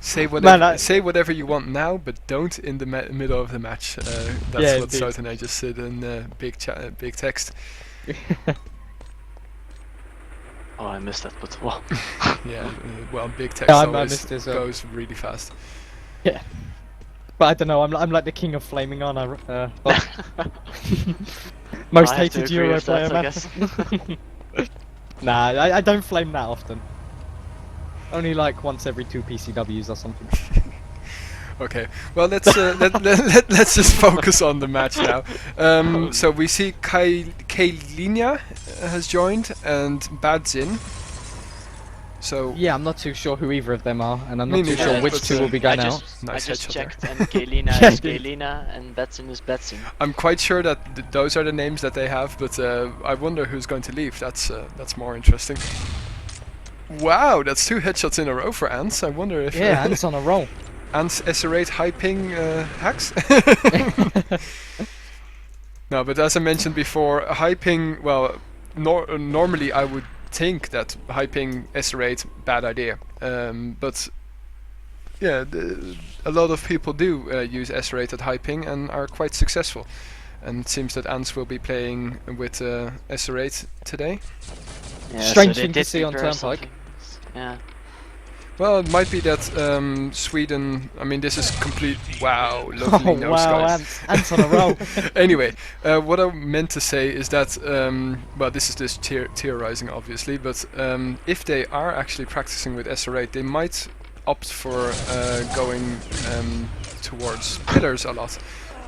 Say whatever, Man, say whatever you want now, but don't in the middle of the match. That's Yeah, what indeed. Sotone just said in big text. Oh, I missed that, but well. Yeah, well, big text Yeah, I always missed it as well. goes really fast. Yeah. But I don't know, I'm like the king of flaming, aren't I? Most I have to hated agree Euro with that, player, I man. Nah, I don't flame that often. Only like once every 2 PCWs or something. Okay, well let's let's just focus on the match now. So we see Kaylina has joined and Badzin. So Yeah, I'm not too sure who either of them are, and I'm Me not too neither, sure which but, two will be going I out. Nice just headshot there. checked, and Kaylina Yeah, is dude. Kaylina, and Betsin is Betsin. I'm quite sure that those are the names that they have, but I wonder who's going to leave. That's more interesting. Wow, that's 2 headshots in a row for Ants. I wonder if Yeah, and it's on a roll. Ants SR8 high ping hacks. No, but as I mentioned before, high ping. Well, normally I would think that high ping SR8 bad idea, but yeah, a lot of people do use SR8 at high ping and are quite successful. And it seems that Ants will be playing with SR8 today. Yeah, Strange they thing to did see on prepare Turnpike. something. Yeah. Well, it might be that Sweden. I mean, this is complete. Wow, lovely Oh no wow, skies. ants on a roll. Anyway, what I meant to say is that, well, this is just theorizing, obviously, but if they are actually practicing with SR8, they might opt for going towards pillars a lot,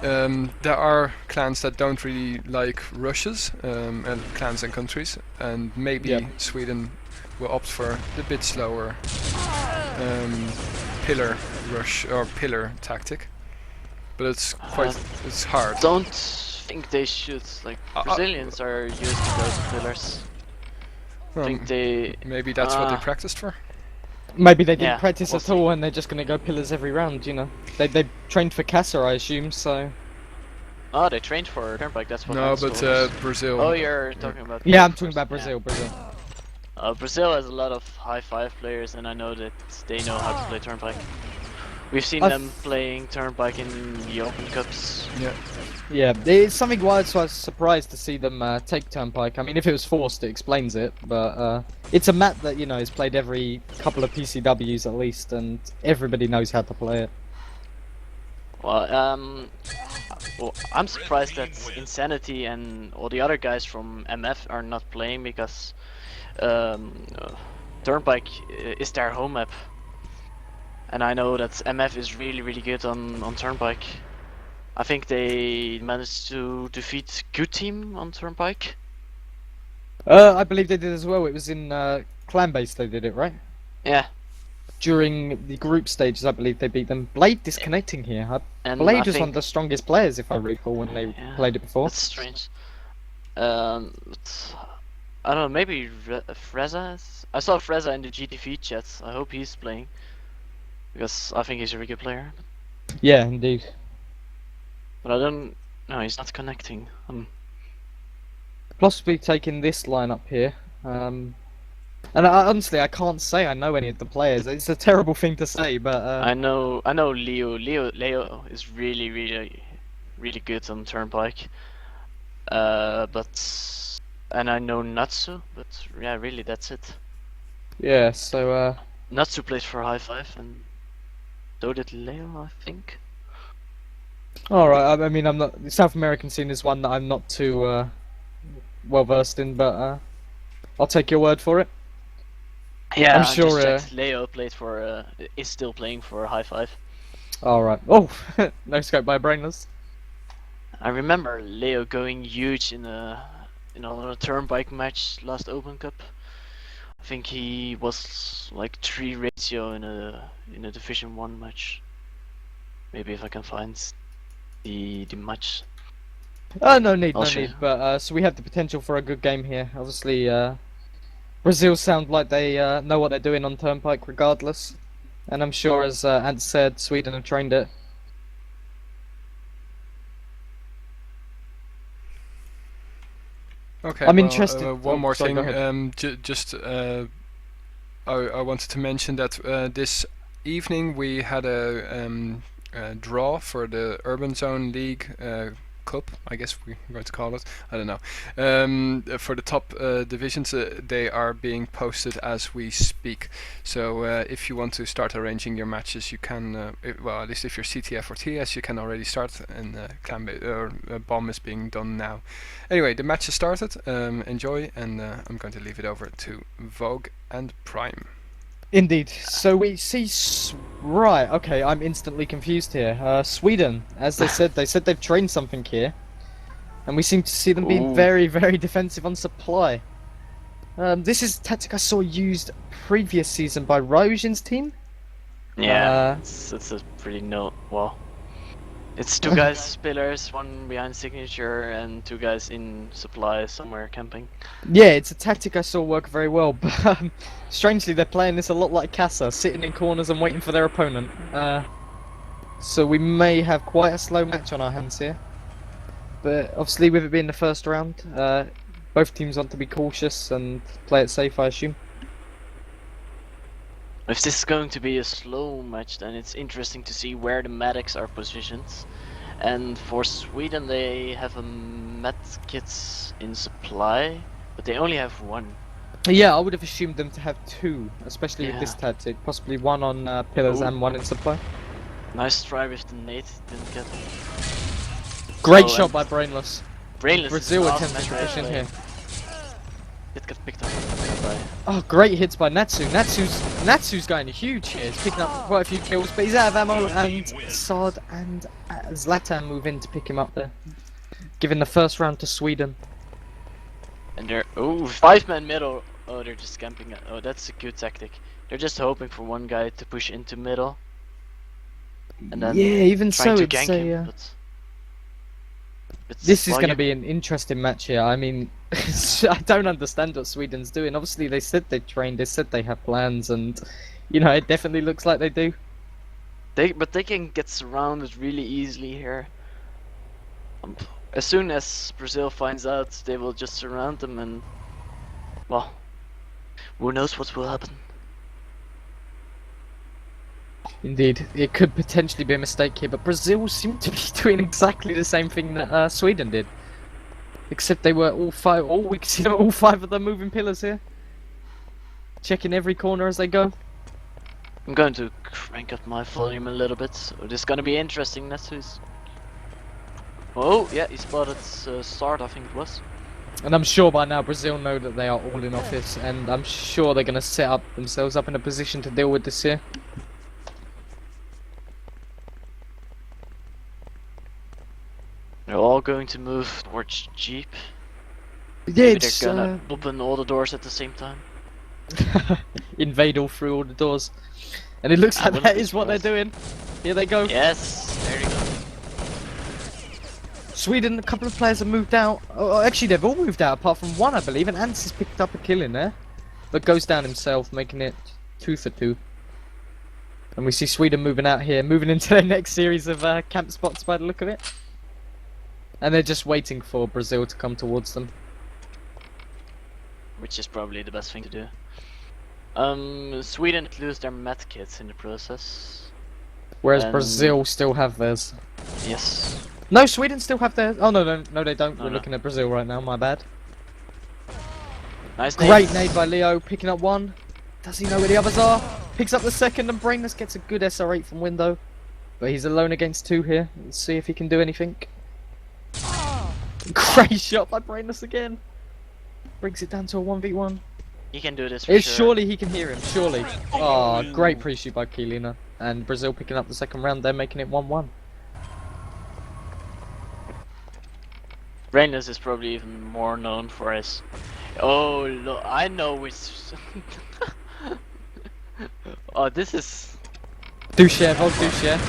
There are clans that don't really like rushes, and clans and countries, and maybe Yep. Sweden will opt for the bit slower pillar rush or pillar tactic. But it's it's hard. Don't think they should. Like Brazilians are used to those pillars. I think they Maybe that's what they practiced for. Maybe they didn't Yeah, practice we'll at all, and they're just gonna go pillars every round. You know, they trained for Casa, I assume. So. Oh, they trained for Turnpike. That's what. No, but Brazil. Oh, you're talking about. Yeah, I'm talking about Brazil. Brazil. Brazil has a lot of high five players, and I know that they know how to play Turnpike. We've seen them playing Turnpike in the Open Cups. Yeah. Yeah, it's something why I was surprised to see them take Turnpike. I mean, if it was forced, it explains it, but it's a map that, you know, is played every couple of PCWs at least, and everybody knows how to play it. Well, I'm surprised that Insanity and all the other guys from MF are not playing, because Turnpike is their home map. And I know that MF is really, really good on Turnpike. I think they managed to defeat good team on Turnpike. I believe they did as well. It was in Clanbase they did it, right? Yeah. During the group stages, I believe they beat them. Blade disconnecting here. And Blade I was think one of the strongest players, if I recall, when they played it before. That's strange. But I don't know, maybe Freza? I saw Freza in the GTV chat. I hope he's playing, because I think he's a really good player. Yeah, indeed. But I don't. No, he's not connecting. Possibly taking this lineup here. And honestly, I can't say I know any of the players. It's a terrible thing to say, but I know Leo. Leo is really, really, really good on Turnpike. And I know Natsu, but yeah, really, that's it. yeah. So Natsu plays for High Five, and so did Leo, I think. all right. I mean, I'm not. The South American scene is one that I'm not too well versed in, but I'll take your word for it. Yeah, I'm sure, just checked. Leo played for. Is still playing for High Five. All right. Oh, no scope by Brainless. I remember Leo going huge in a Turnpike match last Open Cup. I think he was like 3 ratio in a Division 1 match. Maybe if I can find the match. Oh, no need, I'll no show need. you. But so we have the potential for a good game here. Obviously, Brazil sound like they know what they're doing on Turnpike, regardless. And I'm sure, as Ant said, Sweden have trained it. Okay. I'm well, interested. one more sorry, thing. go ahead. I wanted to mention that this evening we had a draw for the Urban Zone League Cup, I guess we're going to call it. I don't know. For the top divisions, they are being posted as we speak. So if you want to start arranging your matches, you can. Well, at least if you're CTF or TS, you can already start. And Clanbase or Bomb is being done now. Anyway, the match has started. Enjoy, and I'm going to leave it over to Vogg and Prime. Indeed. So we see. Right. Okay. I'm instantly confused here. Sweden, as they said they've trained something here, and we seem to see them being very, very defensive on supply. This is a tactic I saw used previous season by Rojin's team. Yeah, it's a pretty well. It's 2 guys pillars, 1 behind signature, and 2 guys in supply somewhere camping. Yeah, it's a tactic I saw work very well, but strangely they're playing this a lot like Casa, sitting in corners and waiting for their opponent. So we may have quite a slow match on our hands here. But obviously with it being the first round, both teams want to be cautious and play it safe, I assume. If this is going to be a slow match, then it's interesting to see where the medics are positioned. And for Sweden, they have a med kit in supply, but they only have 1. Yeah, I would have assumed them to have 2, especially with this tactic. Possibly 1 on pillars and 1 in supply. Nice try with the nade, didn't get it. Great shot by Brainless. Brainless. Brazil attempting to push in here. It got picked up. by. Oh, great hits by Natsu. Natsu's going huge here. He's picking up quite a few kills, but he's out of ammo, and Sard and Zlatan move in to pick him up there, giving the first round to Sweden. And they're 5-man middle. Oh, they're just camping. Oh, that's a good tactic. They're just hoping for one guy to push into middle, and then yeah, even trying so, to it's gank him. a. But This is well, going to be an interesting match here. I mean, I don't understand what Sweden's doing. Obviously, they said they trained, they said they have plans, and you know, it definitely looks like they do. But they can get surrounded really easily here. As soon as Brazil finds out, they will just surround them, and well, who knows what will happen. Indeed, it could potentially be a mistake here, but Brazil seem to be doing exactly the same thing that Sweden did, except they were all five of them moving pillars here, checking every corner as they go. I'm going to crank up my volume a little bit, so this is gonna be interesting. Natsu's. Oh yeah, he spotted Sard, I think it was. And I'm sure by now Brazil know that they are all in office, and I'm sure they're going to set themselves up in a position to deal with this here. They're all going to move towards Jeep. Yeah, Maybe it's they're gonna open all the doors at the same time. invade all through all the doors, and it looks I like wouldn't that be is what they're doing. Here they go. Yes, there you go. Sweden, a couple of players have moved out. Oh, actually, they've all moved out apart from one, I believe. And Ants has picked up a kill in there, but goes down himself, making it 2 for 2. And we see Sweden moving out here, moving into their next series of camp spots by the look of it. And they're just waiting for Brazil to come towards them. Which is probably the best thing to do. Sweden lose their med kits in the process. Whereas And- Brazil still have theirs. Yes. No, Sweden still have theirs. Oh, no, they don't. No, We're no. looking at Brazil right now, my bad. Nice. Great nade by Leo, picking up one. Does he know where the others are? Picks up the second, and Brainless gets a good SR8 from window. But he's alone against 2 here. Let's see if he can do anything. Great shot by Brainless again. Brings it down to a 1v1. He can do this for sure. Surely he can hear him, surely. Oh, great pre-shoot by Kilina. And Brazil picking up the second round, they're making it 1-1. Brainless is probably even more known for his. Oh, look, I know which. Oh, this is. Vogg Dushare.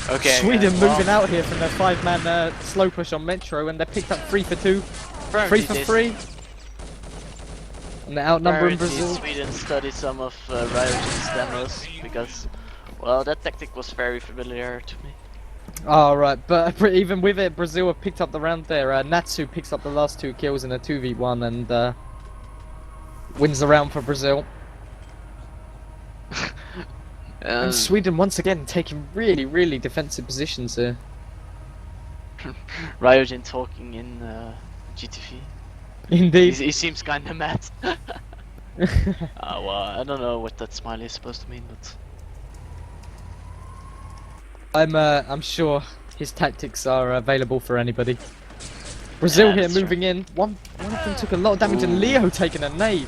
Okay. Sweden well, moving out here from their 5-man slow push on Metro, and they're picked up 3 for 2. 3 for 3. And they're outnumbering apparently Brazil. Sweden studied some of Ryogen's demos because, well, that tactic was very familiar to me. Oh, right, but even with it, Brazil have picked up the round there. Natsu picks up the last 2 kills in a 2v1 and wins the round for Brazil. And Sweden once again taking really defensive positions here. Ryogen talking in GTV. Indeed. He seems kinda mad. Well, I don't know what that smiley is supposed to mean, but... I'm sure his tactics are available for anybody. Brazil Yeah, here that's moving in. One of them took a lot of damage, and Leo taking a nade.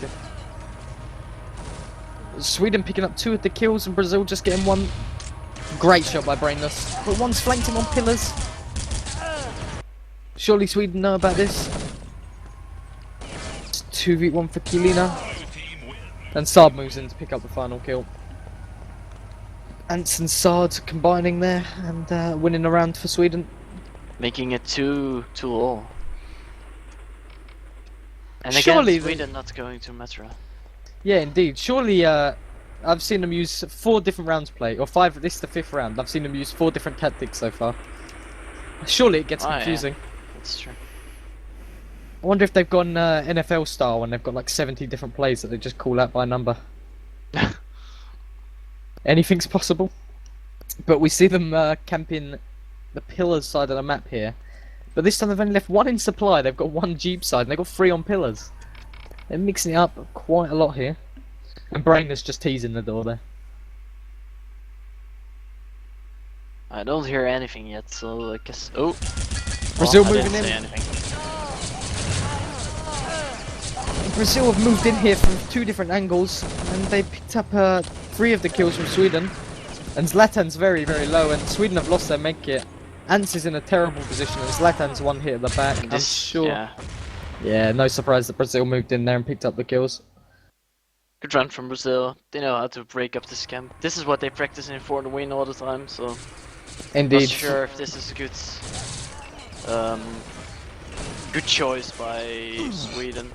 Sweden picking up 2 of the kills, and Brazil just getting 1. Great shot by Brainless, but one's flanked him on pillars. Surely Sweden know about this. It's 2v1 for Kilina. And Saab moves in to pick up the final kill. Ants and Sard combining there and winning a round for Sweden. Making it 2-2-all. And again, Surely Sweden not going to Metro. Yeah, indeed. Surely, I've seen them use 4 different rounds play, or 5. This is the 5th round. I've seen them use 4 different tactics so far. Surely it gets confusing. Yeah. That's true. I wonder if they've gone NFL style and they've got like 70 different plays that they just call out by number. Anything's possible. But we see them camping the pillars side of the map here. But this time they've only left 1 in supply. They've got 1 Jeep side and they've got 3 on pillars. They're mixing it up quite a lot here. And Brain is just teasing the door there. I don't hear anything yet, so I guess... Oh! Brazil I moving didn't in. say anything. Brazil have moved in here from 2 different angles, and they picked up 3 of the kills from Sweden. And Zlatan's very, very low, and Sweden have lost their medkit. Ants is in a terrible position, and Zlatan's 1 hit at the back. I'm sure. Yeah, no surprise that Brazil moved in there and picked up the kills. Good run from Brazil. They know how to break up this camp. This is what they practice in for the win all the time, so... Indeed. Not sure if this is a good choice by Sweden.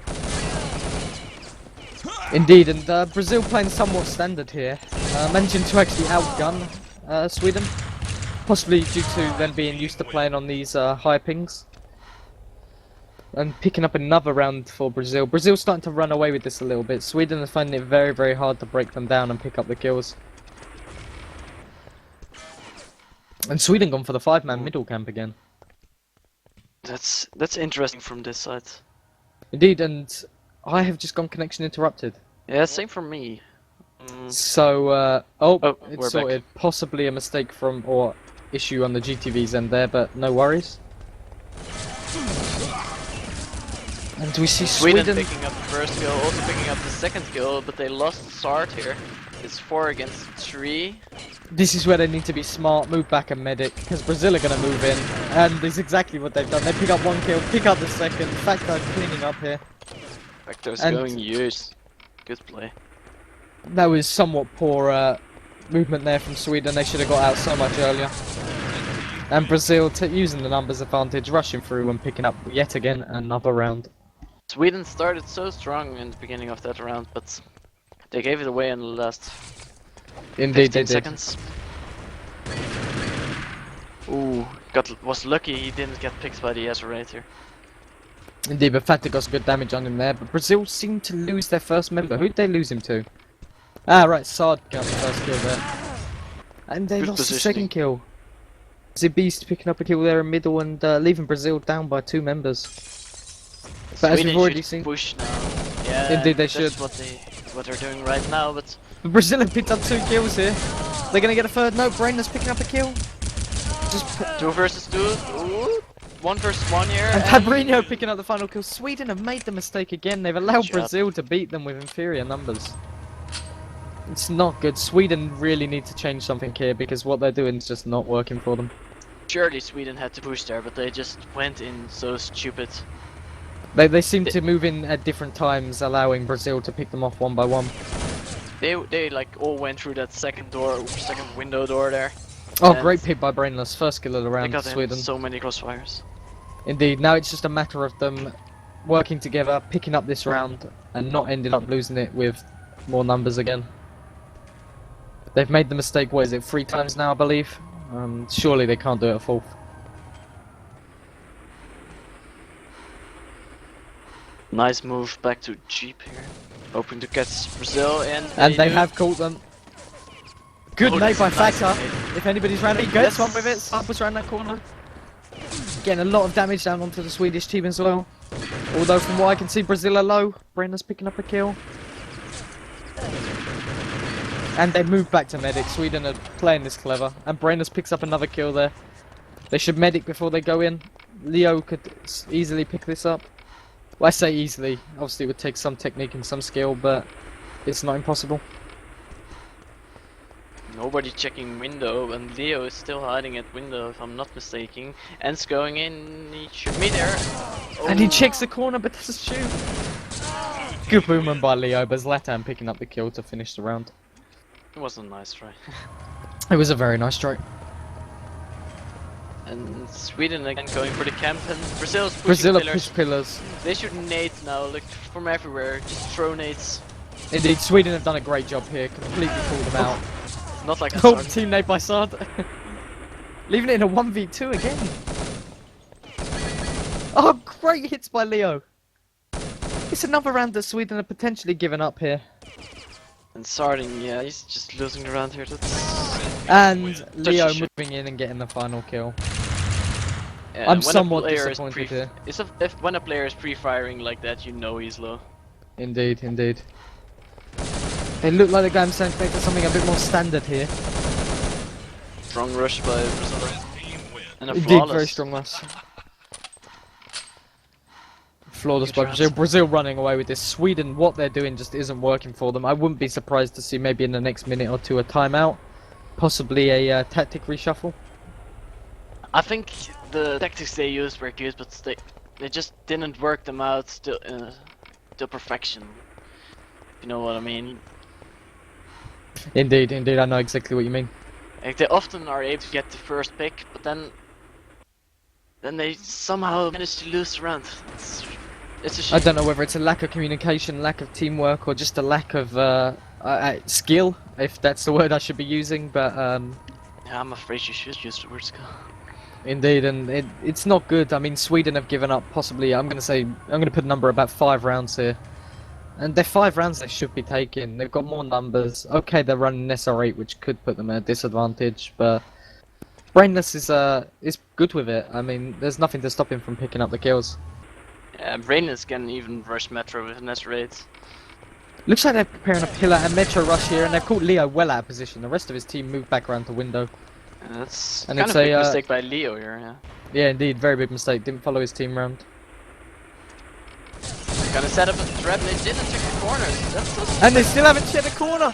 Indeed, and Brazil playing somewhat standard here. Managing to actually outgun Sweden. Possibly due to them being used to playing on these high pings. And picking up another round for Brazil. Brazil's starting to run away with this a little bit. Sweden is finding it very, very hard to break them down and pick up the kills. And Sweden gone for the 5-man middle camp again. That's interesting from this side. Indeed, and I have just gone connection interrupted. Yeah, same for me. So, we're it's sorted. back. Possibly a mistake or issue on the GTV's end there, but no worries. And we see Sweden picking up the first kill, also picking up the second kill, but they lost start here. It's 4 against 3. This is where they need to be smart, move back and medic, because Brazil are going to move in, and this is exactly what they've done. They pick up 1 kill, pick up the second, Factor cleaning up here. Factor's going huge. Good play. That was somewhat poor movement there from Sweden, they should have got out so much earlier. And Brazil using the numbers advantage, rushing through and picking up yet again another round. Sweden started so strong in the beginning of that round, but they gave it away in the last Indeed, 15 they did. seconds. Ooh, was lucky he didn't get picked by the Azerator. Indeed, but Factor got some good damage on him there, but Brazil seemed to lose their first member. Who did they lose him to? Ah, right, Sard got the first kill there. And they Good lost the positioning. second kill. Beast picking up a kill there in middle and leaving Brazil down by 2 members. But as we've already seen, push now. Yeah, Indeed, they that's should. what they're doing right now, but Brazil have picked up 2 kills here. They're gonna get a third. No, Brainless picking up a kill. Just 2 versus 2. Ooh, 1 versus 1 here. and Fabrinho picking up the final kill. Sweden have made the mistake again. They've allowed Good job. Brazil to beat them with inferior numbers. It's not good. Sweden really need to change something here because what they're doing is just not working for them. Surely Sweden had to push there, but they just went in so stupid. They seem to move in at different times, allowing Brazil to pick them off 1 by 1. They like all went through that second window door there. Oh, And great pick by Brainless. First kill of the They round, got in Sweden. so many crossfires. Indeed, now it's just a matter of them working together, picking up this round, and not ending up losing it with more numbers again. They've made the mistake, what is it, 3 times now, I believe? Surely they can't do it a 4th. Nice move back to Jeep here. Hoping to catch Brazil in. And they do. have caught them. Good Oh, nade by that's a nice Factor. nade. If anybody's round it, he gets Yes. one with it. Sard was around that corner. Getting a lot of damage down onto the Swedish team as well. Although from what I can see, Brazil are low. Brenner's picking up a kill. And they move back to medic. Sweden are playing this clever. And Brenner's picks up another kill there. They should medic before they go in. Leo could easily pick this up. Well, I say easily. Obviously it would take some technique and some skill, but it's not impossible. Nobody checking window, and Leo is still hiding at window, if I'm not mistaken. Ends going in, he should be there. And he Oh. checks the corner but doesn't shoot. Good movement by Leo, but Zlatan picking up the kill to finish the round. It was a nice try. It was a very nice strike. And Sweden again going for the camp, and Brazil's pushing Brazil pillars. push pillars. They should nade now, like from everywhere, just throw nades. Indeed, Sweden have done a great job here, completely pulled them out. Not like a Oh, sword. team nade by Sard. Leaving it in a 1v2 again. Oh, great hits by Leo. It's another round that Sweden are potentially giving up here. And Sarding, yeah, he's just losing the round here. That's... And Such Leo a shit. moving in and getting the final kill. Yeah, I'm when a somewhat player is disappointed here. when a player is pre-firing like that, you know he's low. Indeed, indeed. They look like they're going to for something a bit more standard here. Strong rush by Brazil. And a Indeed, flawless. very strong rush. flawless by Huge Brazil. rounds. Brazil running away with this. Sweden, what they're doing just isn't working for them. I wouldn't be surprised to see maybe in the next minute or two a timeout. Possibly a tactic reshuffle. I think the tactics they used were good, but they just didn't work them out to perfection. You know what I mean? Indeed, indeed, I know exactly what you mean. Like they often are able to get the first pick, but then they somehow manage to lose the round. It's a shame. I don't know whether it's a lack of communication, lack of teamwork, or just a lack of skill, if that's the word I should be using. But Yeah, I'm afraid you should use the word skill. indeed, and it's not good. I mean, Sweden have given up possibly. I'm gonna put a number about 5 rounds here, and they're 5 rounds they should be taking. They've got more numbers. Okay, they're running SR8, which could put them at a disadvantage, but Brainless is good with it. I mean, there's nothing to stop him from picking up the kills. Yeah, Brainless can even rush Metro with Nest raids. Looks like they're preparing a pillar and Metro rush here, and they've caught Leo well out of position. The rest of his team moved back around to window. That's And kind it's of a big a, mistake by Leo here, yeah. Yeah, indeed, very big mistake. Didn't follow his team round. Gonna set up a trap, they didn't check the corners. That's so And they still haven't shed a corner.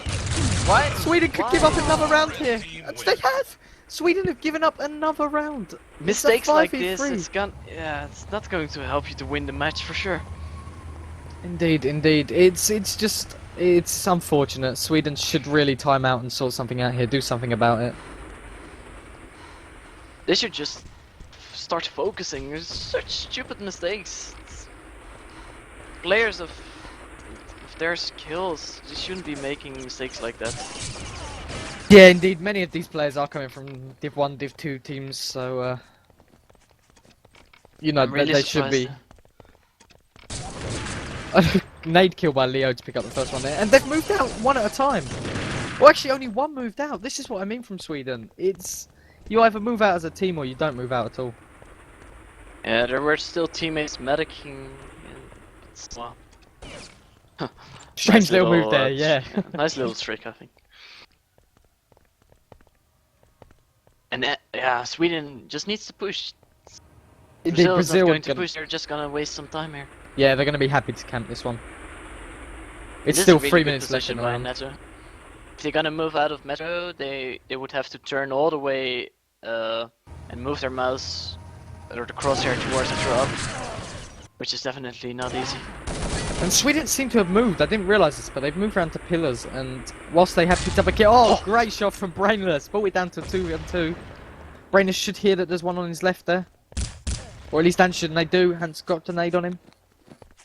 Why? Sweden could give up another round here. They have. Sweden have given up another round. It's a Mistakes like this, 5v3. it's not going to help you to win the match for sure. Indeed, indeed. It's unfortunate. Sweden should really time out and sort something out here. Do something about it. They should just start focusing. There's such stupid mistakes. Players of their skills, they shouldn't be making mistakes like that. Yeah, indeed. Many of these players are coming from Div 1, Div 2 teams, so you know, I'm really they should be. Nade kill by Leo to pick up the first one there, and they've moved out one at a time. Well, actually, only one moved out. This is what I mean from Sweden. It's you either move out as a team or you don't move out at all. Yeah, there were still teammates medicing. Well, Strange nice little move there, yeah. Nice little trick, I think. And yeah, Sweden just needs to push. Indeed, Brazil's Brazil not going to gonna- push. They're just gonna waste some time here. Yeah, they're going to be happy to camp this one. It's This is still a really 3 good minutes left in position the by round. Neto. If they're gonna move out of Metro, they would have to turn all the way and move their mouse or the crosshair towards the drop, which is definitely not easy. And Sweden seem to have moved. I didn't realise this, but they've moved around to pillars. And whilst they have picked up a kill, great shot from Brainless. Brought it down to 2-on-2. Brainless should hear that there's one on his left there, or at least Ant should, and they do. Ant's got a nade on him.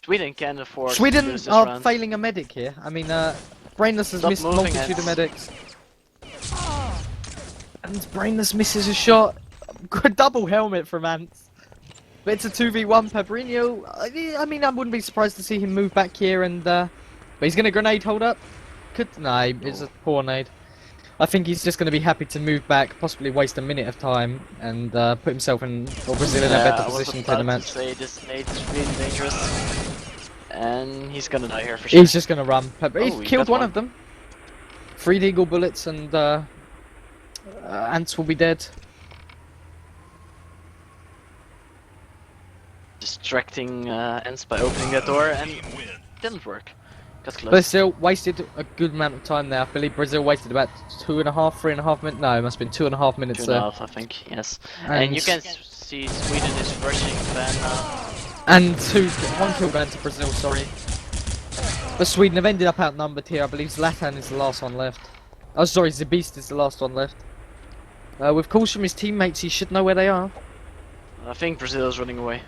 Sweden can afford to Sweden lose this are round. failing a medic here. I mean, Brainless has Stop missed a moving, multitude of Ant. medics. And Brainless misses a shot. Double helmet from Ant. But it's a 2v1 Fabrinho. I mean, I wouldn't be surprised to see him move back here and but he's gonna grenade hold up. No, it's a poor nade. I think he's just gonna be happy to move back, possibly waste a minute of time and put himself in or Brazil in a better position to the match. Say this nade is really dangerous, and he's gonna die here for sure. He's just gonna run. He's he killed got one one. of them. 3 Deagle bullets and Ants will be dead. Distracting Ents by opening that door, and didn't work. Got close. But still, wasted a good amount of time there. I believe Brazil wasted about 3.5 minutes. No, it must have been 2.5 minutes 2.5, there. I think. Yes. And you can see Sweden is rushing Van now. And 1 kill going to Brazil, sorry. But Sweden have ended up outnumbered here. I believe Zlatan is the last one left. Oh, sorry, Beast is the last one left. With calls from his teammates, he should know where they are. I think Brazil is running away.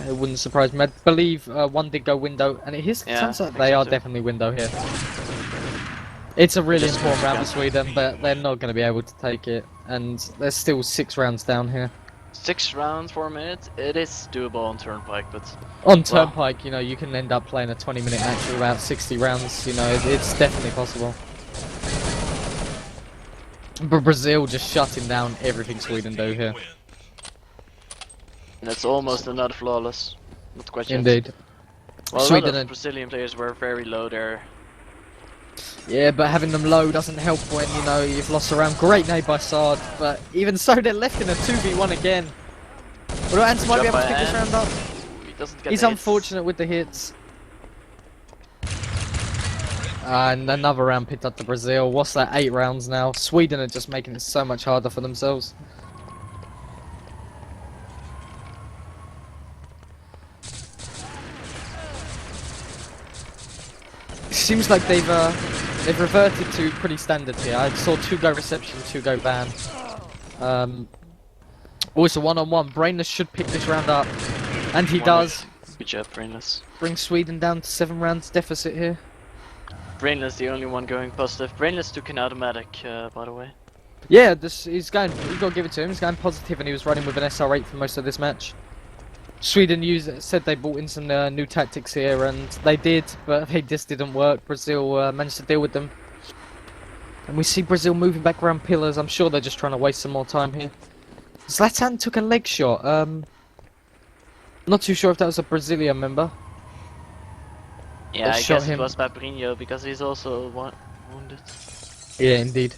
It wouldn't surprise me. I believe one did go window, and it Yeah, sounds I like think they so are too. definitely window here. It's a really Just important switch round for Sweden, but they're not going to be able to take it. And there's still 6 rounds down here. 6 rounds, 4 minutes. It is doable on Turnpike, but On Turnpike, you know, you can end up playing a 20-minute match with about 60 rounds. You know, it's definitely possible. But Brazil just shutting down everything Sweden do here. that's almost another flawless. Not quite yet. Indeed. Well, a Sweden lot of and- Brazilian players were very low there. Yeah, but having them low doesn't help when, you know, you've lost a round. Great nade by Sard, but even so, they're left in a 2v1 again. Although Ants might be job able to by pick this Ant. round up. doesn't get He's the hits. unfortunate with the hits. And another round picked up to Brazil. What's that, 8 rounds now? Sweden are just making it so much harder for themselves. It seems like they've reverted to pretty standard here. I saw 2-go reception, 2-go ban. Also 1-on-1. Brainless should pick this round up. And he does. Good job, Brainless. Bring Sweden down to 7 rounds deficit here. Brainless, the only one going positive. Brainless took an automatic, by the way. Yeah, he's going. You got to give it to him. He's going positive, and he was running with an SR8 for most of this match. Sweden said they brought in some new tactics here, and they did, but they just didn't work. Brazil managed to deal with them, and we see Brazil moving back around pillars. I'm sure they're just trying to waste some more time here. Zlatan took a leg shot. Not too sure if that was a Brazilian member. Yeah, They I shot guess him. it was Fabinho because he's also wounded. Yeah, indeed.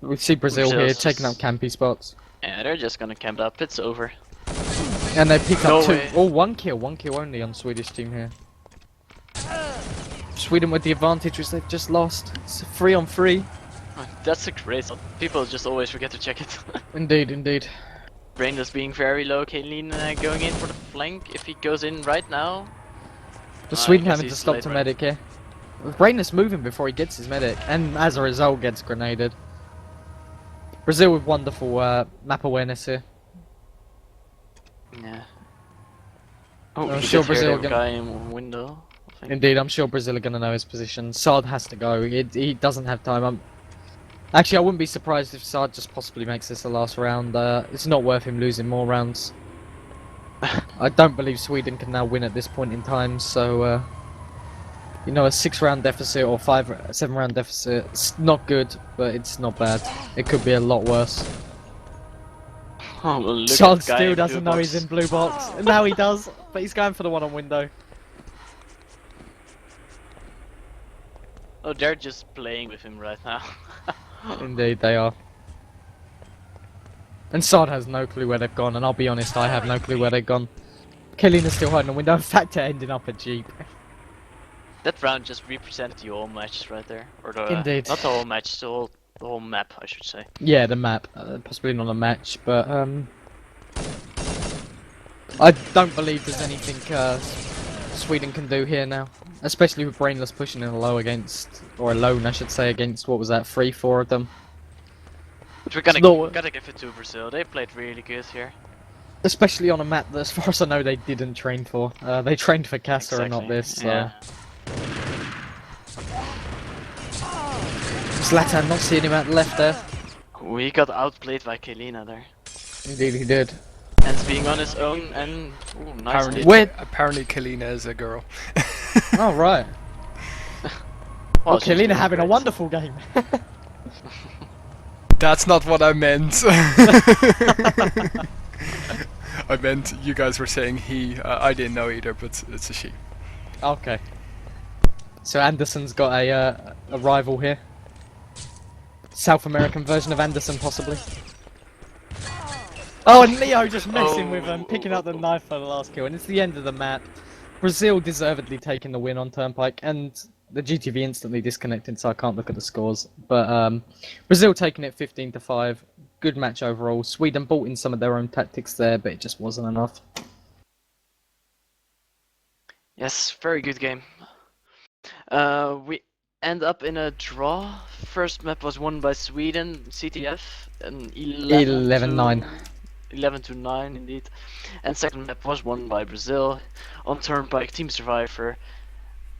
We see Brazil here Brazil's taking up campy spots. Yeah, they're just gonna camp up. It's over. And they pick No up 2. way. Oh, one kill only on Swedish team here. Sweden with the advantage, which they've just lost. It's a 3-on-3. That's a great shot. People just always forget to check it. Indeed, indeed. Brainless being very low. Kaelin going in for the flank. If he goes in right now. But I Sweden guess having to he's stop late to right. medic here. Brainless moving before he gets his medic, and as a result gets grenaded. Brazil with wonderful map awareness here. Yeah. Oh, I'm he sure did hear Brazil the gonna- guy in window. I think. Indeed, I'm sure Brazil are going to know his position. Saad has to go. He doesn't have time. Actually, I wouldn't be surprised if Saad just possibly makes this the last round. It's not worth him losing more rounds. I don't believe Sweden can now win at this point in time, so... you know, a 6-round deficit or 7-round deficit, it's not good, but it's not bad. It could be a lot worse. Oh, well, look Saad at the guy still in doesn't blue know box. he's in blue box. And now he does, but he's going for the one on window. Oh, they're just playing with him right now. Indeed, they are. And Saad has no clue where they've gone, and I'll be honest, I have no clue where they've gone. Kellina's still hiding the window, in fact, it ended up a Jeep. That round just represented the whole match right there. Or the, Indeed. not the whole match, the whole map, I should say. Yeah, the map. Possibly not a match, but I don't believe there's anything Sweden can do here now. Especially with Brainless pushing in a low against, or alone I should say, against, what was that, 3-4 of them. But we're gotta give it to Brazil. They played really good here. Especially on a map that, as far as I know, they didn't train for. They trained for Casa and not this, so... Yeah. Zlatan not seeing him out left there. We got outplayed by Kaelina there. Indeed he did. And being on his own and... Ooh, nice Apparently, hit. apparently Kalina is a girl. Oh, right. Well, Oh, she's Kalina doing having a great. wonderful game. That's not what I meant. I meant you guys were saying he. I didn't know either, but it's a she. Okay. So Anderson's got a rival here. South American version of Anderson, possibly. Oh, and Leo just messing with him, picking up the knife for the last kill, and it's the end of the map. Brazil deservedly taking the win on Turnpike, and the GTV instantly disconnected, so I can't look at the scores. But Brazil taking it 15-5. Good match overall. Sweden brought in some of their own tactics there, but it just wasn't enough. Yes, very good game. We end up in a draw. First map was won by Sweden, CTF, and 11-9. 11-9 indeed. And second map was won by Brazil on Turnpike Team Survivor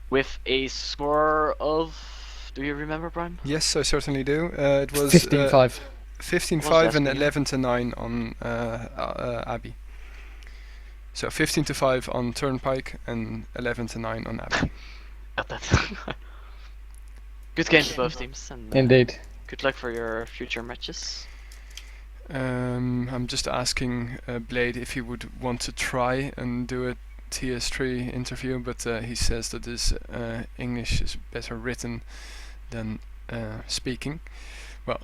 with a score of... Do you remember, Brian? Yes, I certainly do. It was 15-5. 15-5 and What's that 11-9 on Abby. So 15-5 on Turnpike and 11-9 on Abby. Got that. Good game for both teams, and Indeed. good luck for your future matches. I'm just asking Blade if he would want to try and do a TS3 interview, but he says that his English is better written than speaking. Well,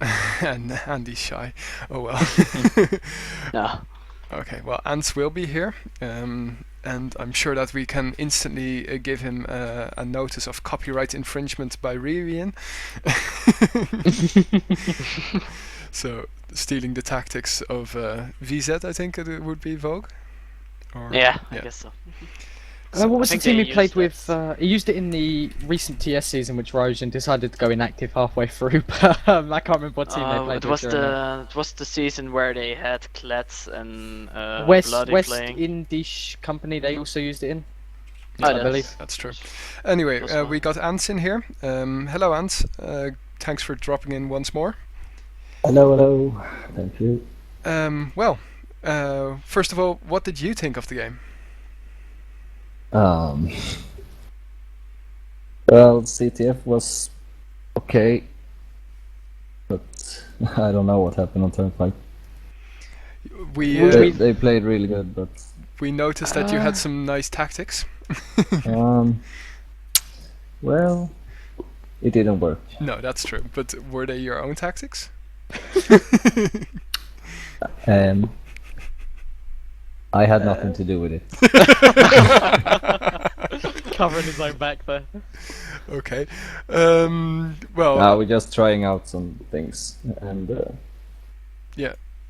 and Andy's shy. Oh well. Yeah. Okay, well, Ants will be here, and I'm sure that we can instantly give him a notice of copyright infringement by Rivian. So, stealing the tactics of VZ, I think it would be Vogg? Or, Yeah, I guess so. What was I the think team they he played used with? He used it in the recent TS season, which Rojan decided to go inactive halfway through. But I can't remember what team they played it with. was during that. it was the season where they had Klets and West Bloody playing. Indish company. They also used it in. Oh, I that's- believe. That's true. Anyway, That's fine. we got Ants in here. Hello, Ants. Thanks for dropping in once more. Hello. Thank you. Well, first of all, what did you think of the game? Well, CTF was okay, but I don't know what happened on Turnpike. We They played really good, but we noticed that you had some nice tactics. well, it didn't work. No, that's true. But were they your own tactics? I had nothing to do with it. Covering his own back there. Okay. Well, We're just trying out some things, and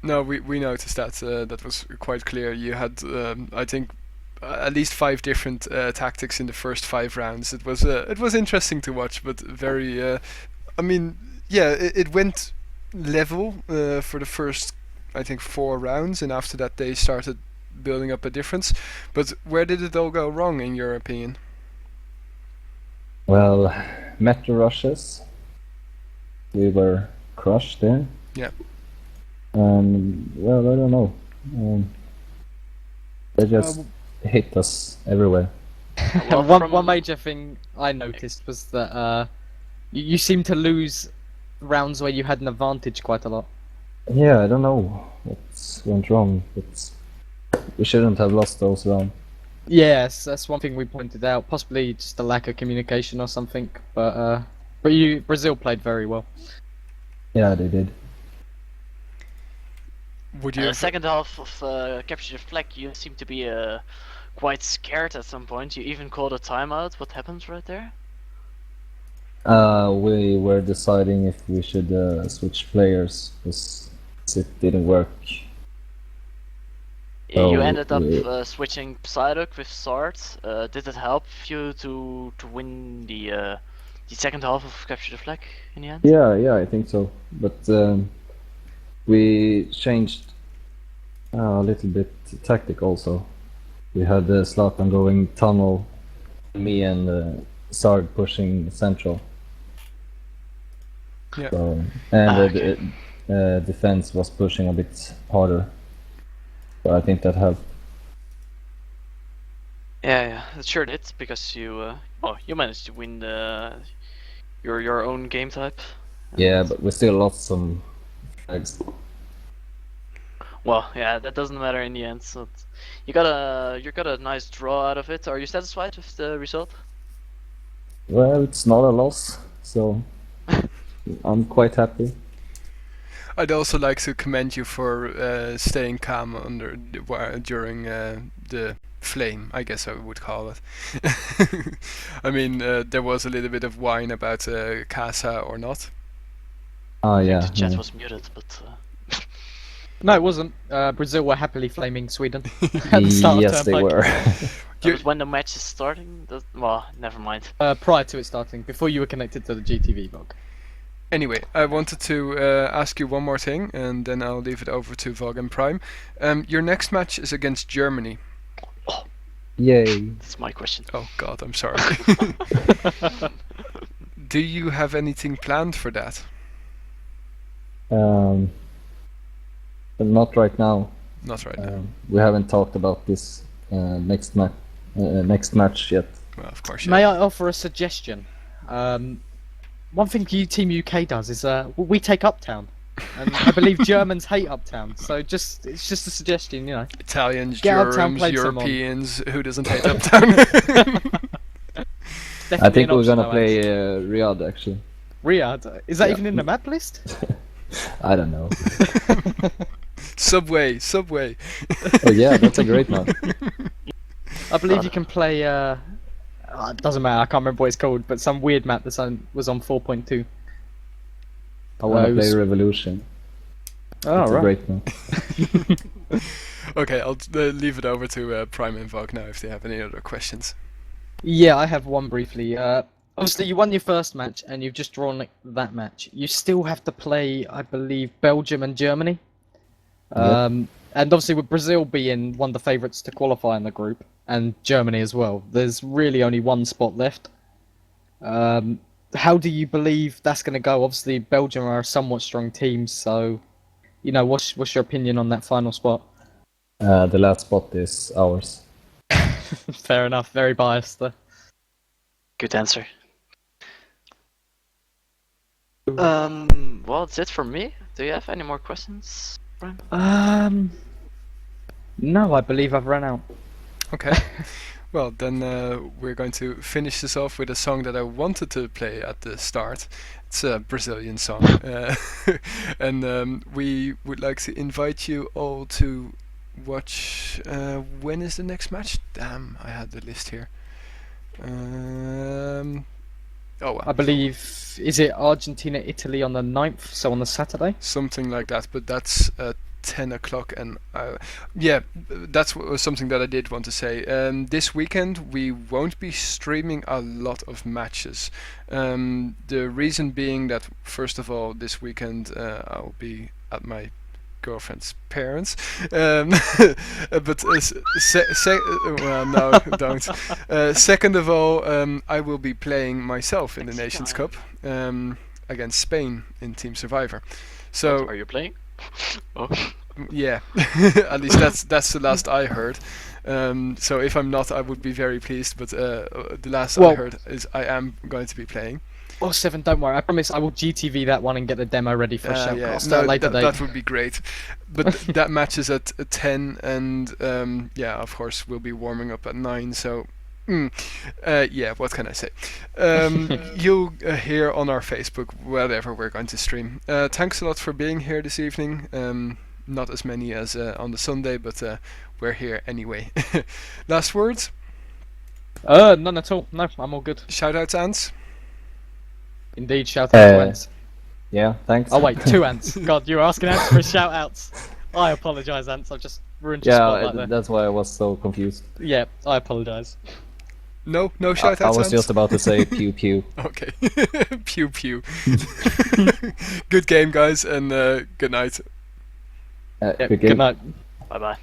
no, we noticed that. That was quite clear. You had, I think, at least 5 different tactics in the first 5 rounds. It was interesting to watch, but very. I mean, yeah, it went level for the first, I think, 4 rounds, and after that they started building up a difference. But where did it all go wrong, in your opinion? well, metro rushes. We were crushed there. Yeah. Well, I don't know. They just hit us everywhere. Well, one from- major thing I noticed was that you seem to lose rounds where you had an advantage quite a lot. Yeah, I don't know what went wrong. We shouldn't have lost those rounds. Yes, that's one thing we pointed out. Possibly just a lack of communication or something. But Brazil played very well. Yeah, they did. Would you? The second half of Capture the Flag, you seem to be quite scared at some point. You even called a timeout. What happened right there? We were deciding if we should switch players because it didn't work. You Oh, ended up we- switching Psyduck with Sword. Did it help you to win the second half of Capture the Flag in the end? Yeah, I think so. But we changed a little bit tactic also. We had Zlatan going tunnel, me and Sard pushing central. Yeah. So, and Okay. the defense was pushing a bit harder. So I think that helped. Yeah, it sure did because you managed to win your own game type. Yeah, but we still lost some flags. Well, yeah, that doesn't matter in the end. So you got a nice draw out of it. Are you satisfied with the result? Well, it's not a loss, so I'm quite happy. I'd also like to commend you for staying calm during the flame, I guess I would call it. I mean, there was a little bit of whine about Casa or not. Ah, yeah. The chat yeah. was muted, but No, it wasn't. Brazil were happily flaming Sweden at the start Yes, of they Turnpike. were. but when the match is starting, well, never mind. Prior to it starting, before you were connected to the GTV Vogg. Anyway, I wanted to ask you one more thing, and then I'll leave it over to Vogg and Prime. Your next match is against Germany. Yay. That's my question. Oh God, I'm sorry. Do you have anything planned for that? But not right now. Not right now. We haven't talked about this next match yet. Well, of course. May Yeah. I offer a suggestion? One thing Team UK does is we take Uptown, and I believe Germans hate Uptown. So it's just a suggestion, you know. Italians, Get Uptown Germans, played some on. Europeans. Who doesn't hate Uptown? Definitely I think an we're option, gonna though, play Alex. Riyadh actually. Riyadh. Is that Yeah. even in the map list? I don't know. Subway. Oh yeah, that's a great map. I believe you can play. It doesn't matter. I can't remember what it's called, but some weird map that was on 4.2. I want to it play was- Revolution. Oh, It's a right. great map. Okay, I'll leave it over to Prime and Vogg now if they have any other questions. Yeah, I have one briefly. Obviously, you won your first match, and you've just drawn that match. You still have to play, I believe, Belgium and Germany. And obviously, with Brazil being one of the favourites to qualify in the group, and Germany as well, there's really only one spot left. How do you believe that's going to go? Obviously, Belgium are a somewhat strong team, so what's your opinion on that final spot? The last spot is ours. Fair enough. Very biased. Good answer. Well, that's it for me. Do you have any more questions, Brian? No, I believe I've run out. Okay. Well, then we're going to finish this off with a song that I wanted to play at the start. It's a Brazilian song. And we would like to invite you all to watch... when is the next match? Damn, I had the list here. Oh well. I believe, is it Argentina, Italy on the 9th, so on the Saturday? Something like that, but that's 10 o'clock, and yeah, that's something that I did want to say. This weekend we won't be streaming a lot of matches. The reason being that, first of all, this weekend I'll be at my girlfriend's parents, but well, no, don't. Second of all, I will be playing myself in the Nations Cup against Spain in Team Survivor. So Are you playing? Oh. yeah, at least that's the last I heard. So if I'm not, I would be very pleased. But the last I heard is I am going to be playing. Oh, Seven, don't worry. I promise I will GTV that one and get the demo ready for a Shoutcast no, later date. that would be great. But that match is at 10, and yeah, of course we'll be warming up at 9. So. Yeah, what can I say? You'll hear on our Facebook whatever we're going to stream. Thanks a lot for being here this evening. Not as many as on the Sunday, but we're here anyway. Last words? None at all. No, I'm all good. Shout-outs, Ants? Indeed, shout out to Ants. Yeah, thanks. Oh wait, 2 Ants. God, you were asking Ants for shout outs. I apologise, Ants. I've just ruined your spotlight there. That's why I was so confused. Yeah, I apologise. No shout-outs, I was Ants? just about to say pew pew. Okay. Pew pew. Good game, guys, and good night. Yeah, Good game. good night. Bye bye.